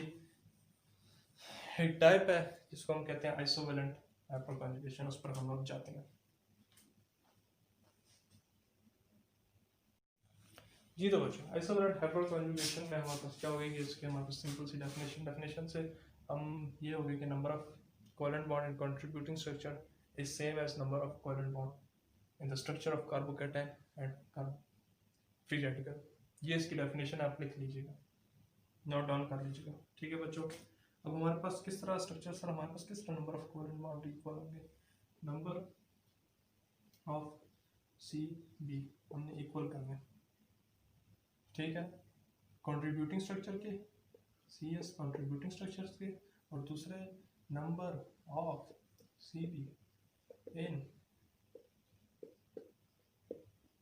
एक टाइप है जिसको हम कहते हैं आइसोवेलेंट हाइपरकॉन्जुगेशन, उस पर हम लोग जाते हैं। जी तो बच्चों, आइसोवेलेंट हाइपरकॉन्जुगेशन में हमारे पास क्या होगी कि इसके हमारे पास सिंपल सी डेफिनेशन से हम ये होगी कि number of covalent bond in contributing structure is same as number of covalent bond in the structure of carbocation and free radical. ये इसकी डेफिनेशन आप लिख लीजिएगा, नोट डाउन कर लीजिएगा। ठीक है बच्चों, अब हमारे पास किस तरह स्ट्रक्चर सर, हमारे पास किस तरह number of covalent bond equal होंगे, नंबर ऑफ सी बी हमने इक्वल करना है। ठीक है, कंट्रीब्यूटिंग स्ट्रक्चर के सी एस कंट्रीब्यूटिंग स्ट्रक्चर्स के, और दूसरे number of C B in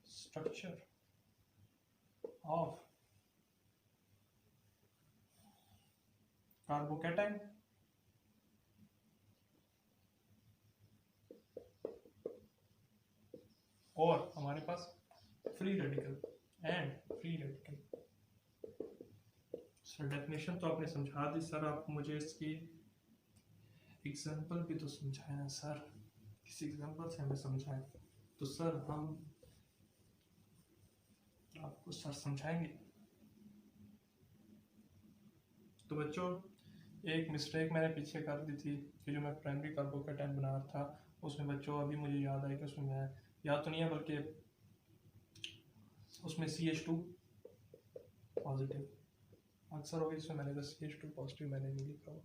structure of carbocation और हमारे पास free radical and free radical. Sir definition तो आपने समझा दी सर, आप मुझे इसकी एग्जांपल भी तो समझाए ना सर, किसी एग्जांपल से हमें समझाएं तो सर हम आपको सर समझाएंगे। तो बच्चों, एक मिस्टेक मैंने पीछे कर दी थी कि जो मैं प्राइमरी कार्बोकैटायन बना रहा था उसमें बच्चों अभी मुझे याद आया कि उसमें मैं याद तो नहीं है बल्कि उसमें CH2 पॉजिटिव अक्सर होगी, इसमें मैंने CH2 पॉजिटिव मैंने नहीं लिखा हुआ,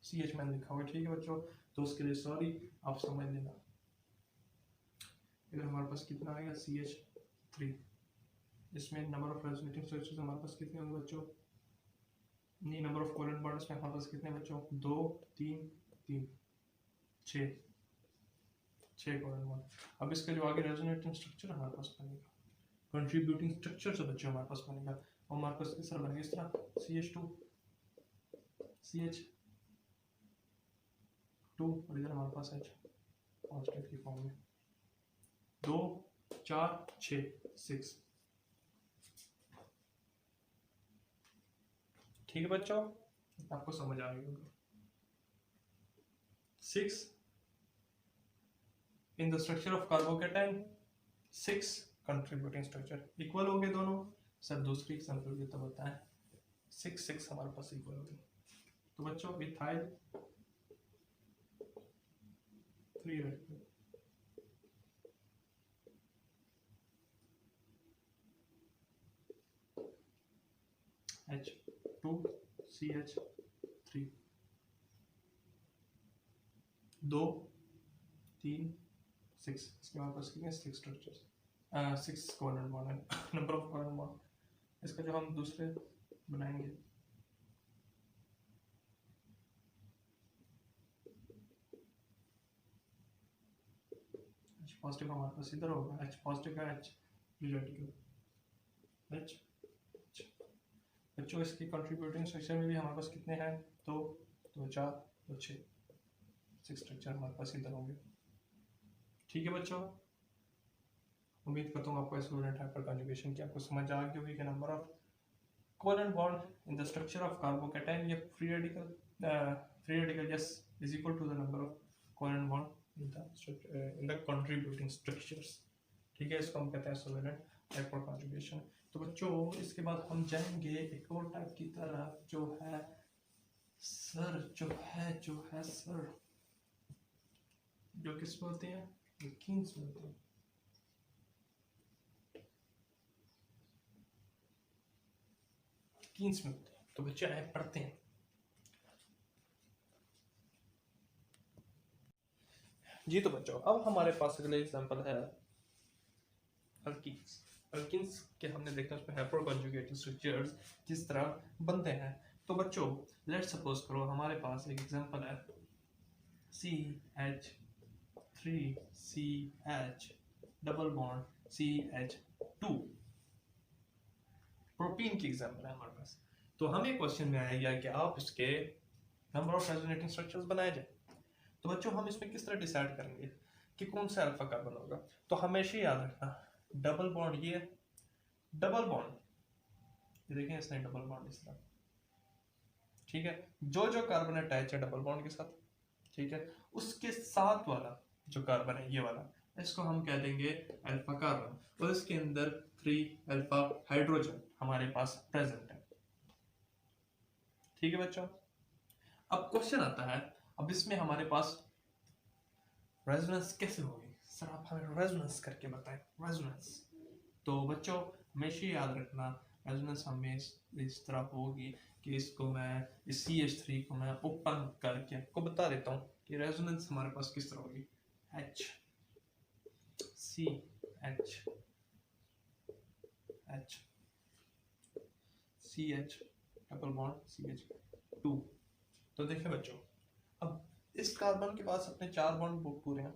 CH मैंने लिखा हुआ। ठीक है बच्चों, तो उसके लिए सॉरी, आप समझ लेना। इधर हमारे पास कितना आएगा CH3, इसमें नंबर ऑफ रेजोनेटिंग स्ट्रक्चर्स हमारे पास कितने होंगे बच्चों, नहीं नंबर ऑफ कोवेलेंट बॉन्ड्स में हमारे पास कितने बच्चों, 2 3 3 6 कोवेलेंट बॉन्ड। अब इसके जो आगे रेजोनेटिंग स्ट्रक्चर हमारे पास बनेगा, कंट्रीब्यूटिंग स्ट्रक्चर से बच्चों हमारे पास बनेगा, और हमारे पास किस तरह बनेगा, इस तरह CH2 और इधर हमारे पास H पॉजिटिव की फॉर्म में 2 4 6 6। ठीक है बच्चों, आपको समझ आ गई होगी। 6 इन the structure of carbocation, 6 contributing structure equal होंगे दोनों। सर दूसरी एग्जांपल भी तो बताएं, 6 6 हमारे पास इक्वल होगी। तो बच्चों इथाइल फ्री रेडिकल H2CH3 2 3 6, इसके हमारे पास कितने 6 स्ट्रक्चर्स, 6 कोवेलेंट बॉन्ड है, नंबर ऑफ कोवेलेंट बॉन्ड। इसका जो हम दूसरे बनाएंगे H पॉजिटिव हमारे पास इधर होगा, H पॉजिटिव का H रेडिकल H। बच्चों इसकी कंट्रीब्यूटिंग स्ट्रक्चर में भी हमारे पास कितने हैं, 2 2 4 2 6 स्ट्रक्चर हमारे पास इधर होंगे। ठीक है बच्चों, उम्मीद करता हूँ आपको आइसोवेलेंट हाइपरकॉन्जुगेशन की आपको समझ आ गई होगी कि number of covalent bond in the structure of carbocation या free radical yes is equal to the number of covalent bond in the contributing structures. ठीक है, इसको हम कहते हैं आइसोवेलेंट हाइपरकॉन्जुगेशन। तो बच्चों इसके बाद हम जाएंगे एक और टाइप की तरफ जो है सर जो किस बोलते हैं, एल्कीन्स बोलते हैं। एल्कीन्स में होते हैं। तो बच्चे आए पढ़ते हैं। जी तो बच्चों, अब हमारे पास अगले एग्जांपल है अल्कीन्स। अल्कीन्स के हमने देखा उसमें हाइपरकॉन्जुगेटेड स्ट्रक्चर्स किस तरह बनते हैं। तो बच्चों लेट्स सपोज करो हमारे पास एक एग्जांपल है CH3CH double bond CH2, propene की एग्जांपल है हमारे पास। तो हमें क्वेश्चन में आएगा कि आप इसके नंबर ऑफ रेजोनेटिंग स्ट्रक्चर्स बनाए जाए। तो बच्चों हम इसमें किस तरह डिसाइड करेंगे कि कौन सा अल्फा कार्बन होगा। तो हमेशा याद रखना डबल बॉन्ड ये डबल बॉन्ड, ये देखें इसने डबल बॉन्ड इस तरह, ठीक है। जो जो कार्बन अटैच है डबल बॉन्ड के साथ, ठीक है, उसके साथ वाला जो कार्बन है ये वाला, इसको हम कह देंगे अल्फा कार्बन, और इसके अंदर 3 अल्फा हाइड्रोजन हमारे पास प्रेजेंट है, ठीक है बच्चों। अब क्वेश्चन आता है, अब इसमें हमारे पास रेजोनेंस कैसे होगी, सर आप हमें रेजोनेंस करके बताएं, रेजोनेंस। तो बच्चों हमेशा याद रखना, रेजोनेंस हमें इस तरह होगी कि इसको मैं इस CH3 को मैं ओपन करके आपको बता देता हूँ कि रेजोनेंस हमारे पास किस तरह होगी। H C H H CH double bond CH2। तो देखिए बच्चों, अब इस कार्बन के पास अपने 4 बॉन्ड पूरे हैं,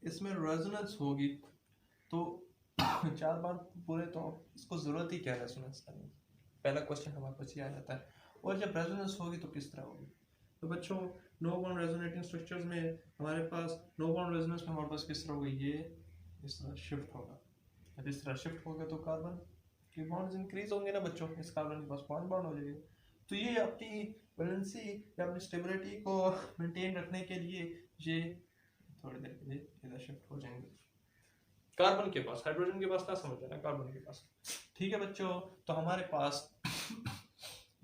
इसमें रेजोनेंस होगी तो 4 बॉन्ड पूरे, तो इसको जरूरत ही क्या है रेजोनेंस करने की, पहला क्वेश्चन हमारे पास ये आ जाता है। और जब रेजोनेंस होगी तो किस तरह होगी, तो बच्चों नो बॉन्ड रेजोनेटिंग स्ट्रक्चर्स में हमारे पास, नो बॉन्ड रेजोनेंस में हमारे पास किस तरह होगी, ये इस तरह शिफ्ट होगा, जब इस तरह शिफ्ट होगा तो कार्बन के बॉन्ड्स इंक्रीज होंगे ना बच्चों, इस कार्बन के पास बॉन्ड हो जाएगा। तो ये अपनी वैलेंसी या अपनी स्टेबिलिटी को मेंटेन रखने के लिए ये थोड़ी देर के लिए इधर शिफ्ट हो जाएंगे कार्बन के पास, हाइड्रोजन के पास ना समझ लेना, कार्बन के पास, ठीक है बच्चों। तो हमारे पास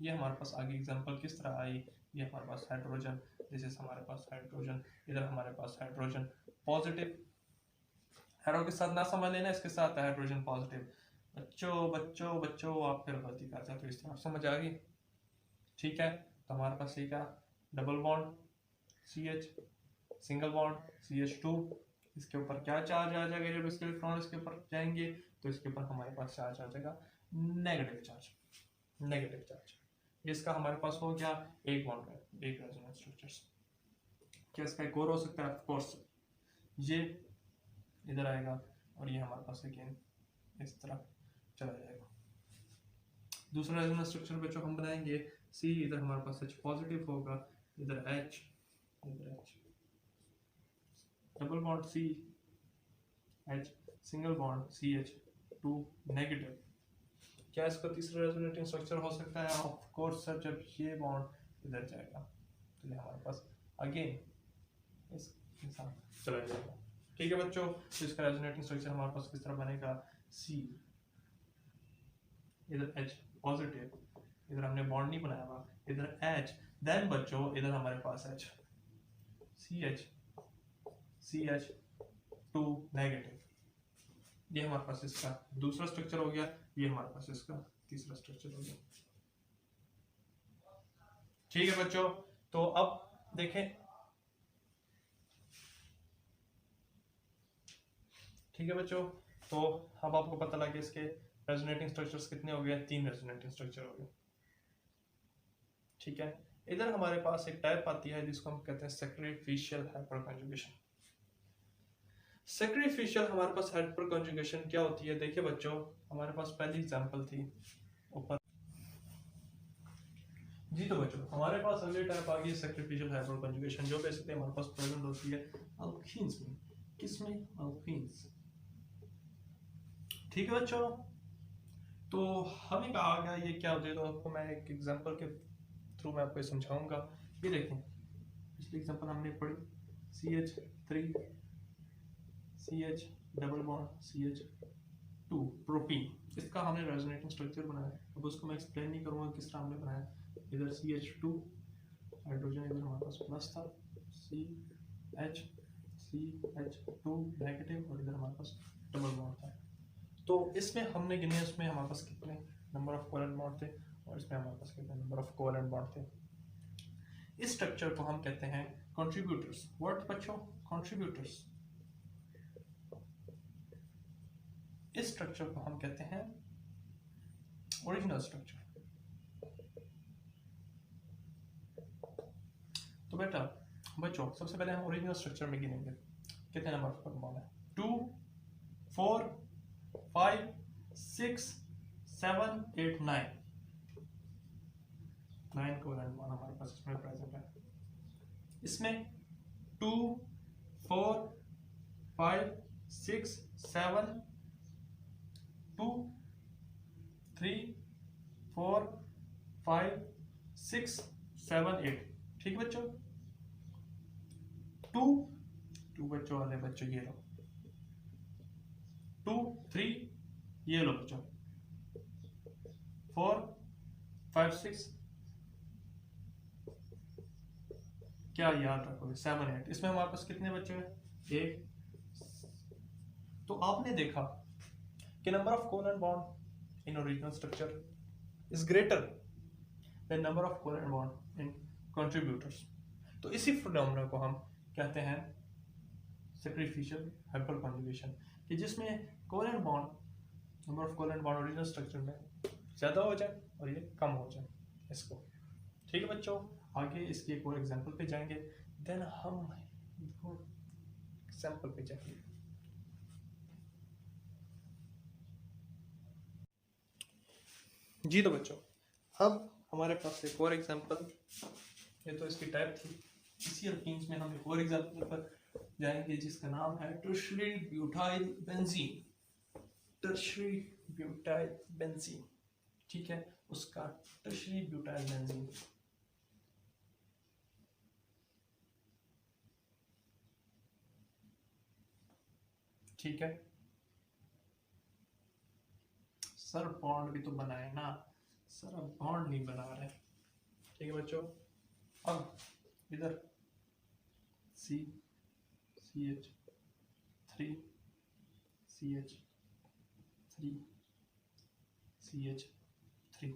ये हमारे पास आगे एग्जांपल किस तरह आई, ये हमारे पास हाइड्रोजन, दिस इज हमारे पास हाइड्रोजन, इधर हमारे पास हाइड्रोजन पॉजिटिव, एरो के साथ ना समझ लेना, इसके साथ हाइड्रोजन पॉजिटिव। बच्चों बच्चों बच्चों आप फिर गलती करते हैं, तो इस तरह समझ आ गई, ठीक है। तो हमारे पास ये क्या, double bond CH, single bond CH2, इसके ऊपर क्या चार्ज आ जाएगा, जब इसके इलेक्ट्रॉन इसके ऊपर जाएंगे तो इसके ऊपर हमारे पास चार्ज आ जाएगा नेगेटिव चार्ज, नेगेटिव चार्ज। इसका हमारे पास हो गया एक बॉन्ड है, एक रेजोनेंस स्ट्रक्चर्स। क्या इसका एक और हो सकता है, ऑफ कोर्स ये इधर आएगा और ये हमारे पास अगेन इस तरह चला जाएगा। दूसरा रेजोनेंस स्ट्रक्चर बच्चों हम बनाएंगे C, इधर हमारे पास H पॉजिटिव होगा, इधर H, इधर H, double bond C H, single bond CH2 negative. क्या इसका तीसरा रेजोनेटिंग स्ट्रक्चर हो सकता है, ऑफ कोर्स सर, जब ये बॉन्ड इधर जाएगा तो ये हमारे पास अगेन इस साथ चला जाएगा, ठीक है बच्चों। तो इसका रेजोनेटिंग स्ट्रक्चर हमारे पास किस तरह बनेगा, C, इधर H पॉजिटिव, इधर हमने बॉन्ड नहीं बनाया हुआ, इधर H, देन बच्चों इधर हमारे पास H, CH2 नेगेटिव। ये हमारे पास इसका दूसरा स्ट्रक्चर हो गया, ये हमारे पास इसका तीसरा स्ट्रक्चर हो गया, ठीक है बच्चों। तो अब देखें, ठीक है बच्चों, तो अब आपको पता लगे इसके रेजोनेटिंग स्ट्रक्चर्स कितने हो गए, 3 रेजोनेटिंग स्ट्रक्चर हो गए, ठीक है। इधर हमारे पास एक टाइप आती है जिसको हम कहते हैं सैक्रिफिशियल हाइपरकंजुगेशन। सैक्रिफिशियल हमारे पास हाइपरकंजुगेशन क्या होती है, देखिए बच्चों हमारे पास पहली एग्जांपल थी ऊपर जी, तो बच्चों हमारे पास अगली टाइप आ गई सैक्रिफिशियल हाइपरकंजुगेशन, जो बेसिकली हमारे पास प्रेजेंट होती है अल्कीन्स में, किसमें, अल्कीन्स, ठीक है बच्चों। तो हमें कहा गया ये क्या होती है, तो आपको मैं एक एग्जांपल के थ्रू मैं आपको समझाऊंगा। ये देखें, पिछली एग्जांपल हमने पढ़ी CH3 CH double bond CH2 protein, इसका हमने रेजोनेटिंग स्ट्रक्चर बनाया। अब उसको मैं एक्सप्लेन नहीं करूंगा किस तरह हमने बनाया। इधर CH2 हाइड्रोजन, इधर हमारे पास प्लस था, CH2 नेगेटिव, और इधर हमारे पास डबल बॉन्ड था। तो इसमें हमने गिने, इसमें हमारे पास कितने नंबर ऑफ कोवेलेंट बॉन्ड थे, और इसमें हमारे पास कितने नंबर ऑफ कोवेलेंट बॉन्ड थे। इस स्ट्रक्चर को हम कहते हैं कंट्रीब्यूटर्स। व्हाट बच्चों, कंट्रीब्यूटर्स। इस स्ट्रक्चर को हम कहते हैं ओरिजिनल स्ट्रक्चर। तो बेटा बच्चों सबसे पहले हम ओरिजिनल स्ट्रक्चर में गिनेंगे कितने नंबर ऑफ बॉन्ड है, 2 4 5 6 7 8 9 कोवेलेंट बॉन्ड हमारे पास इसमें प्रेजेंट है। इसमें 2 4 5 6 7 2 3 4 5 6 7 8। ठीक है बच्चों, टू बच्चों वाले बच्चों ये लो 2 3, ये लो बच्चों 4 5 6, क्या याद रखोगे 7 8। इसमें हमारे पास कितने बच्चे हैं? एक। तो आपने देखा कि number of covalent bond in original structure is greater than number of covalent bond in contributors. तो इसी फिनोमेना को हम कहते हैं सैक्रिफिशियल हाइपरकॉन्जुगेशन, कि जिसमें covalent bond, number of covalent bond original structure में ज़्यादा हो जाए और ये कम हो जाए इसको। ठीक है बच्चों, आगे इसके एक और एग्जांपल पे जाएंगे, देन हम एग्जांपल पे जाएंगे। जी तो बच्चों, अब हमारे पास एक और एग्जांपल, ये तो इसकी टाइप थी। इसी अल्कीन्स में हम एक और एग्जांपल पर जाएंगे जिसका नाम है tertiary butyl benzene. Tertiary butyl benzene, ठीक है, उसका टर्शियरी ब्यूटाइल बेंजीन। ठीक है सर, बॉन्ड भी तो बनाए ना सर, अब बॉन्ड नहीं बना रहे। ठीक है बच्चों, अब इधर CH3 CH3 CH3,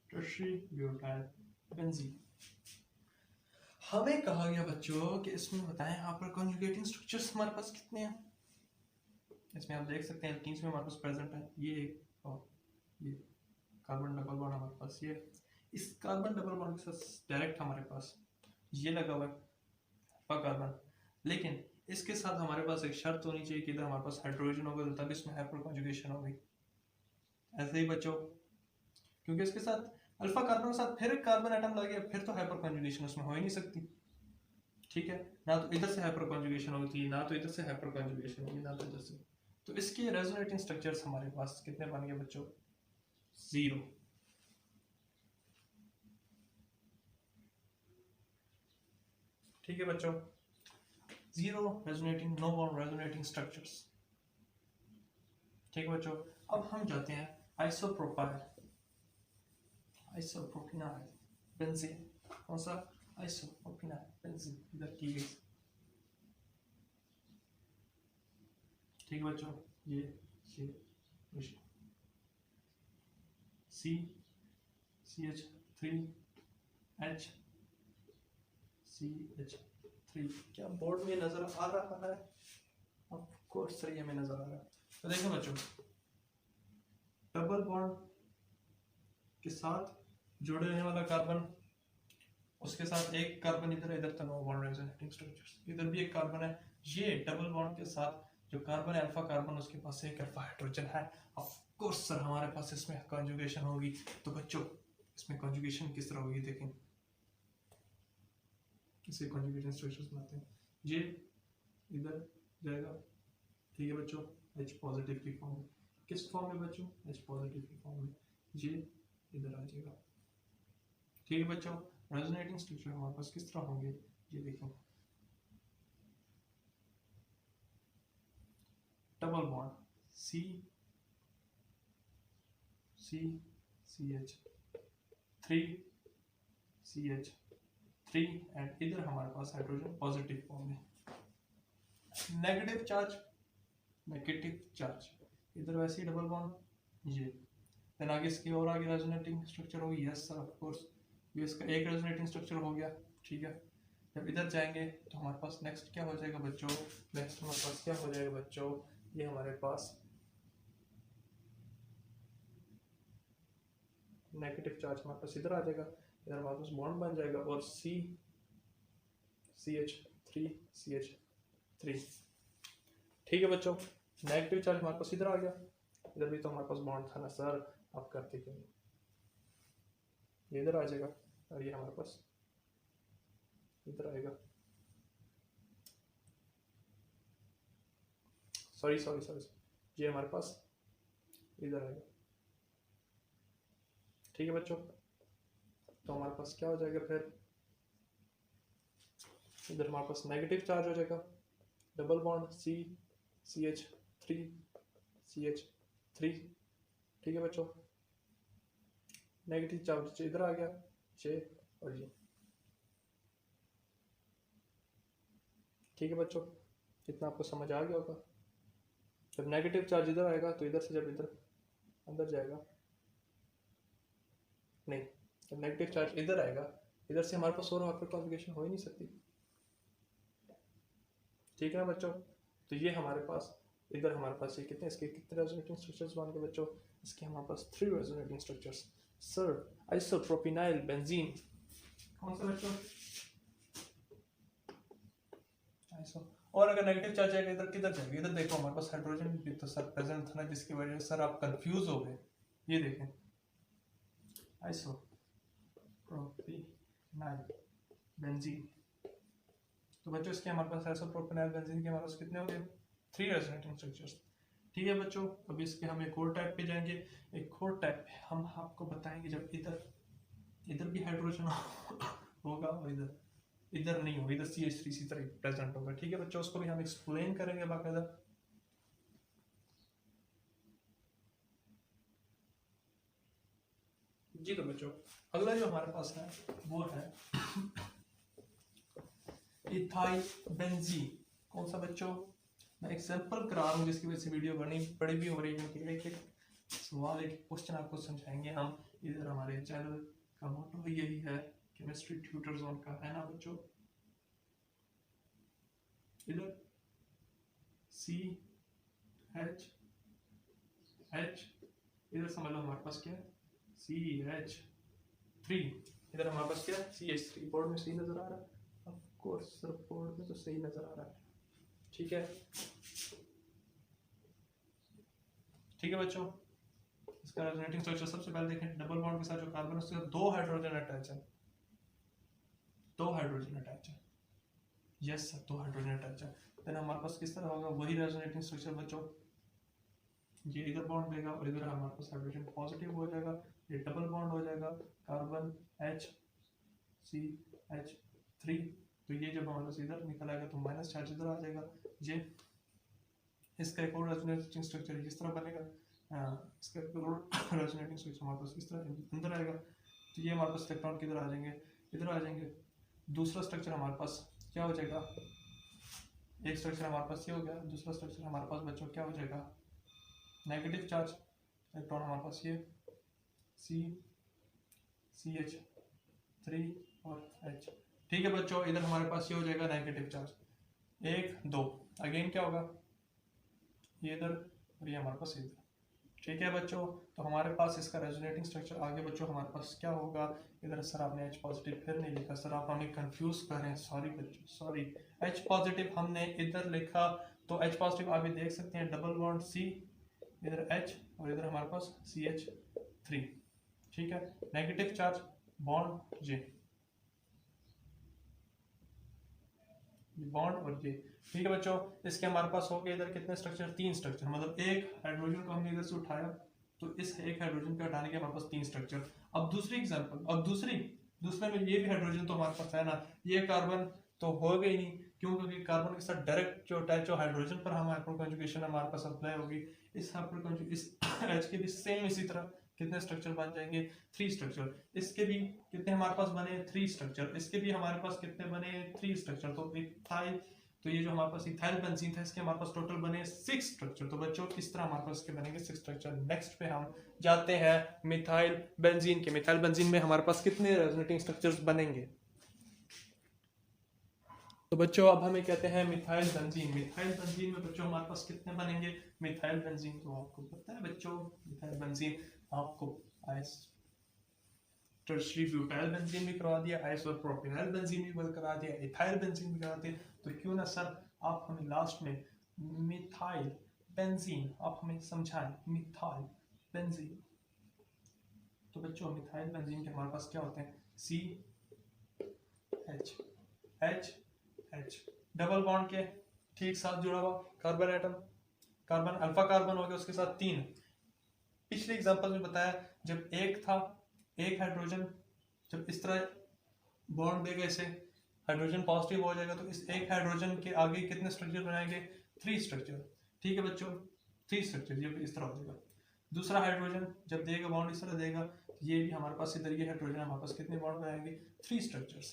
tertiary butyl benzene. हमें कहा गया बच्चों कि इसमें बताएं यहाँ पर कॉन्जुगेटिंग स्ट्रक्चर्स हमारे पास कितने हैं। इसमें आप देख सकते हैं एल्कीन्स में हमारे पास प्रेजेंट है ये एक और ये कार्बन डबल बॉन्ड हमारे पास, ये इस कार्बन डबल बॉन्ड के साथ डायरेक्ट हमारे पास ये लगा हुआ है अल्फा कार्बन, लेकिन इसके साथ हमारे पास एक शर्त होनी चाहिए कि इधर हमारे पास हाइड्रोजन होगा तब इसमें हाइपर कॉन्जुगेशन होगी। ऐसे ही बच्चों, क्योंकि इसके साथ अल्फा कार्बन के साथ फिर एक कार्बन एटम लग गया, फिर तो हाइपर कॉन्जुगेशन उसमें हो ही नहीं सकती। ठीक है, ना तो इधर से हाइपर कॉन्जुगेशन होती है, ना तो इधर से हाइपर कॉन्जुगेशन होगी, ना तो इधर से। तो इसके रेजोनेटिंग स्ट्रक्चर्स हमारे पास कितने बन गए बच्चों? 0। ठीक है बच्चों, 0 resonating, no bond resonating structures. ठीक है बच्चों, अब हम जाते हैं आइसोप्रोपाइल, आइसोप्रोपिनाइल बेंजीन। कौन सा? आइसोप्रोपिनाइल बेंजीन, इधर की गई। ठीक है बच्चों, ये CH3 क्या बोर्ड में नजर आ रहा है? ऑफ कोर्स सर, ये में नजर आ रहा है। तो देखो बच्चों, डबल बॉन्ड के साथ जुड़े रहने वाला कार्बन, उसके साथ एक कार्बन इधर, इधर तो नो बॉन्ड रेजोनेटिंग स्ट्रक्चर्स, इधर भी एक कार्बन है। ये डबल बॉन्ड के साथ जो कार्बन है अल्फा कार्बन, उसके पास एक अल्फा हाइड्रोजन है। ऑफ कोर्स सर, हमारे पास इसमें कॉन्जुगेशन होगी। तो बच्चों, इसमें कॉन्जुगेशन किस तरह होगी देखें, इसे कॉन्जुगेशन स्ट्रक्चर्स बनाते हैं। ये इधर जाएगा, ठीक है बच्चों, H पॉजिटिव की फॉर्म में। किस फॉर्म में बच्चों? H पॉजिटिव की फॉर्म में। ये इधर आ जाएगा। ठीक है बच्चों, रेजोनेटिंग स्ट्रक्चर हमारे पास किस तरह होंगे ये देखो। डबल बॉन्ड CH3 एंड इधर हमारे पास हाइड्रोजन पॉजिटिव फॉर्म में। नेगेटिव चार्ज इधर वैसे ही डबल बॉन्ड, ये देन आगे इसकी और आगे रेजोनेटिंग स्ट्रक्चर होगी। यस सर, ऑफ कोर्स, ये इसका एक रेजोनेटिंग स्ट्रक्चर हो गया। ठीक है, जब इधर जाएंगे तो हमारे पास नेक्स्ट क्या हो जाएगा बच्चों? नेक्स्ट हमारे पास क्या हो जाएगा बच्चों? ये हमारे पास नेगेटिव चार्ज हमारे पास इधर आ जाएगा, इधर हमारे पास बॉन्ड बन जाएगा और CH3 ठीक है बच्चों, नेगेटिव चार्ज हमारे पास इधर आ गया, इधर भी तो हमारे पास बॉन्ड था ना सर, आप करते क्यों? ये इधर आ जाएगा, और ये हमारे पास इधर आएगा, सॉरी सॉरी सॉरी, ये हमारे पास इधर आएगा। ठीक है बच्चों, तो हमारे पास क्या हो जाएगा फिर, इधर हमारे पास नेगेटिव चार्ज हो जाएगा, डबल बॉन्ड CH3 CH3। ठीक है बच्चों, नेगेटिव चार्ज इधर आ गया J और ये। ठीक है बच्चों, इतना आपको समझ आ गया होगा। जब नेगेटिव चार्ज इधर आएगा तो इधर से जब इधर अंदर जाएगा, नहीं, जब नेगेटिव चार्ज इधर आएगा, इधर से हमारे पास और ऑर्बिटल कॉन्फ़िगरेशन हो ही नहीं सकती। ठीक है ना बच्चों, तो ये हमारे पास इधर हमारे पास ये कितने, इसके कितने रेजोनेटिंग स्ट्रक्चर्स बन गए बच्चों, इसके हमारे पास 3 रेजोनेटिंग स्ट्रक्चर्स। सर आइसोप्रोपिनाइल बेंजीन, कौन सा बच्चों, आइसो। और अगर नेगेटिव चार्ज आएगा इधर, किधर जाएगा, इधर देखो हमारे पास हाइड्रोजन भी तो सर प्रेजेंट था ना, जिसकी वजह से सर आप कंफ्यूज हो गए। ये देखें आइसोप्रोपिनाइल बेंजीन, तो बच्चों इसके हमारे पास आइसोप्रोपिनाइल बेंजीन के हमारे पास कितने हो गए, 3 रेजोनेटिंग स्ट्रक्चर्स। ठीक है बच्चों, अभी इसके हम एक और टाइप पे जाएंगे। एक और टाइप हम आपको बताएंगे जब इधर भी हाइड्रोजन होगा और इधर नहीं होगा, इधर CH3 प्रेजेंट होगा। ठीक है बच्चों, उसको भी हम एक्सप्लेन करेंगे बाकायदा। जी तो बच्चों, अगला जो हमारे पास है वो है इथाइल बेंजीन। कौन सा बच्चों, मैं एग्जांपल करा रहा हूँ जिसकी वजह से वीडियो बड़ी भी हो रही है, क्योंकि एक एक सवाल, एक क्वेश्चन आपको समझाएंगे हम। इधर हमारे चैनल का मोटो यही है, केमिस्ट्री ट्यूटर जोन का, है ना बच्चों। इधर CH, इधर समझ लो हमारे पास क्या है CH3, इधर हमारे पास क्या है CH3। बोर्ड में सही नजर आ रहा है, ऑफ कोर्स सर बोर्ड में तो सही नजर आ रहा है। ठीक है, ठीक है बच्चों, इसका रेजोनेटिंग स्ट्रक्चर सबसे पहले देखें, डबल बॉन्ड के साथ जो कार्बन है उसके साथ 2 हाइड्रोजन अटैच है, 2 हाइड्रोजन अटैच है, यस सर 2 हाइड्रोजन अटैच है। देन हमारे पास किस तरह होगा, वही रेजोनेटिंग स्ट्रक्चर बच्चों, ये इधर बॉन्ड देगा और इधर हमारे पास हाइड्रोजन पॉजिटिव हो जाएगा, ये डबल बॉन्ड हो जाएगा, कार्बन HCH3। तो ये जब हमारे पास इधर निकल आएगा तो माइनस चार्ज इधर आ जाएगा। ये इसका एक और रेजोनेटिंग स्ट्रक्चर इस तरह बनेगा, इसका एक और रेजोनेटिंग स्ट्रक्चर हमारे पास इस तरह अंदर आएगा। तो ये हमारे पास इलेक्ट्रॉन किधर आ जाएंगे, इधर आ जाएंगे। दूसरा स्ट्रक्चर हमारे पास क्या हो जाएगा, एक स्ट्रक्चर हमारे पास ये हो गया, दूसरा स्ट्रक्चर हमारे पास बच्चों क्या हो जाएगा, नेगेटिव चार्ज इलेक्ट्रॉन हमारे पास ये CH3 और H। ठीक है बच्चों, इधर हमारे पास ये हो जाएगा नेगेटिव चार्ज 1 2, अगेन क्या होगा, ये इधर और ये हमारे पास इधर। ठीक है बच्चों, तो हमारे पास इसका रेजोनेटिंग स्ट्रक्चर आगे बच्चों हमारे पास क्या होगा, इधर सर आपने H पॉजिटिव फिर नहीं लिखा, सर आप हमें कंफ्यूज कर रहे हैं, सॉरी बच्चों सॉरी। H पॉजिटिव हमने इधर लिखा, तो H पॉजिटिव आप भी देख सकते हैं, डबल बॉन्ड C, इधर H और इधर हमारे पास CH3। ठीक है, negative charge bond J, bond और J। ठीक है बच्चों, इसके हमारे पास हो गए इधर कितने स्ट्रक्चर, 3 स्ट्रक्चर, मतलब एक हाइड्रोजन को हमने इधर से उठाया तो इस एक हाइड्रोजन को हटाने के हमारे पास 3 स्ट्रक्चर। अब दूसरी एग्जांपल, अब दूसरे में ये भी हाइड्रोजन तो हमारे पास है ना, ये कार्बन तो हो गई नहीं, क्यों, क्योंकि कार्बन के साथ डायरेक्ट जो अटैच हो हाइड्रोजन पर हम हाइपर कंजुगेशन हमारे पास अप्लाई होगी। इस हाइपर कंजुगेशन इस H के भी सेम इसी तरह कितने स्ट्रक्चर बन जाएंगे, 3 स्ट्रक्चर। इसके भी कितने हमारे पास बने, 3 स्ट्रक्चर। इसके भी हमारे पास कितने बने, 3 स्ट्रक्चर। तो इथाइल, तो ये जो हमारे पास इथाइल बेंजीन था इसके हमारे पास टोटल बने 6 स्ट्रक्चर। तो बच्चों किस तरह हमारे पास इसके बनेंगे 6 स्ट्रक्चर। नेक्स्ट पे हम जाते हैं मिथाइल बेंजीन के। मिथाइल बेंजीन में हमारे पास कितने रेजोनेटिंग स्ट्रक्चर्स बनेंगे, तो बच्चों अब हमें कहते हैं मिथाइल बेंजीन। मिथाइल बेंजीन में बच्चों हमारे पास कितने बनेंगे, मिथाइल बेंजीन तो आपको पता है बच्चों, मिथाइल बेंजीन आपको टर्शरी ब्यूटाइल बेंजीन भी करवा दिया, आइसोप्रोपिनाइल बेंजीन भी करा दिया, इथाइल बेंजीन भी करा दिया। तो क्यों ना सर आप हमें लास्ट में मिथाइल बेंजीन आप हमें समझाएं, मिथाइल बेंजीन। तो बच्चों मिथाइल बेंजीन के हमारे पास क्या होते हैं, CH H H, double bond के ठीक साथ जुड़ा हुआ carbon atom, carbon alpha carbon हो गया, उसके साथ 3। पिछले एग्जांपल में बताया जब एक था, एक हाइड्रोजन जब इस तरह बॉन्ड देगा इसे, हाइड्रोजन पॉजिटिव हो जाएगा, तो इस एक हाइड्रोजन के आगे कितने स्ट्रक्चर बनाएंगे? 3 स्ट्रक्चर। ठीक है बच्चों, 3 स्ट्रक्चर जब इस तरह हो जाएगा। दूसरा हाइड्रोजन जब देगा बॉन्ड इस तरह देगा, ये भी हमारे पास इधर ये हाइड्रोजन हमारे पास कितने बॉन्ड बनाएंगे? 3 स्ट्रक्चर्स।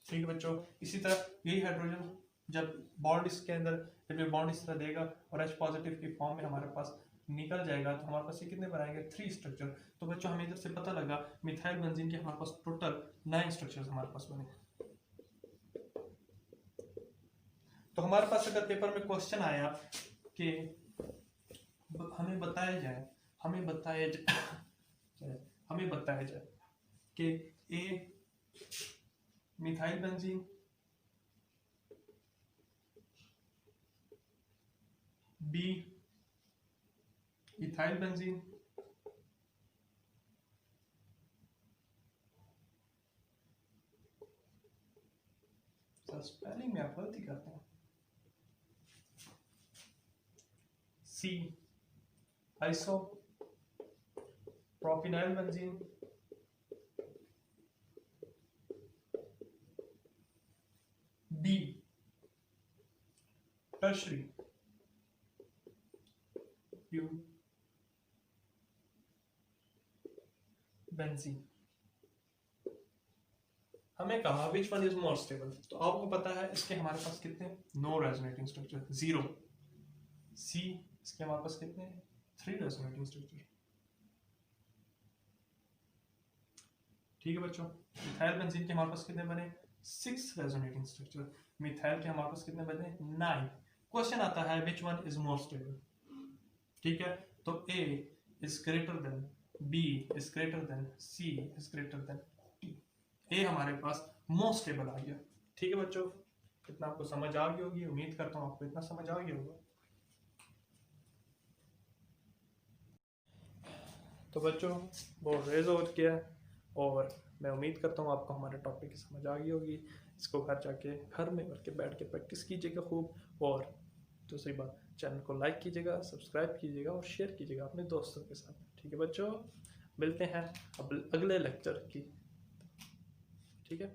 ठीक है बच्चों, इसी तरह यही हाइड्रोजन जब बॉन्ड इसके अंदर, जब ये बॉन्ड इस तरह देगा और H पॉजिटिव की फॉर्म में हमारे पास निकल जाएगा, तो हमारे पास ये कितने बनाएंगे? 3 स्ट्रक्चर। तो बच्चों हमें इधर से पता लगा मिथाइल बेंजीन के हमारे पास टोटल 9 स्ट्रक्चर्स हमारे पास बने। तो हमारे पास अगर पेपर में क्वेश्चन आया कि हमें बताया जाए कि a methyl benzene, b ethyl benzene, spelling में आप गलती करते हैं, c iso propenyl benzene, b tertiary ब्यू बेंजीन। हमें कहा which one is more stable, तो आपको पता है इसके हमारे पास कितने? No resonating structure 0। सी इसके हमारे पास कितने? 3 रेजोनेटिंग स्ट्रक्चर। ठीक है बच्चों, मिथाइल बेंजीन के हमारे पास कितने बने? 6 रेजोनेटिंग स्ट्रक्चर। मिथाइल के हमारे पास कितने बने? 9। क्वेश्चन आता है विच वन इज मोर स्टेबल। ठीक है, तो A is greater than, B is greater than, C is greater than D। A हमारे पास मोस्ट स्टेबल आ गया। ठीक है बच्चों, कितना आपको समझ आ गई होगी, उम्मीद करता हूँ आपको इतना समझ आ गया होगा। तो बच्चों बहुत रेज हो गया और मैं उम्मीद करता हूँ आपको हमारे टॉपिक की समझ आ गई होगी। इसको घर जाके घर में करके बैठ के प्रैक्टिस कीजिएगा खूब, और दूसरी बात चैनल को लाइक कीजिएगा, सब्सक्राइब कीजिएगा और शेयर कीजिएगा अपने दोस्तों के साथ। ठीक है बच्चों, मिलते हैं अब अगले लेक्चर की। ठीक है।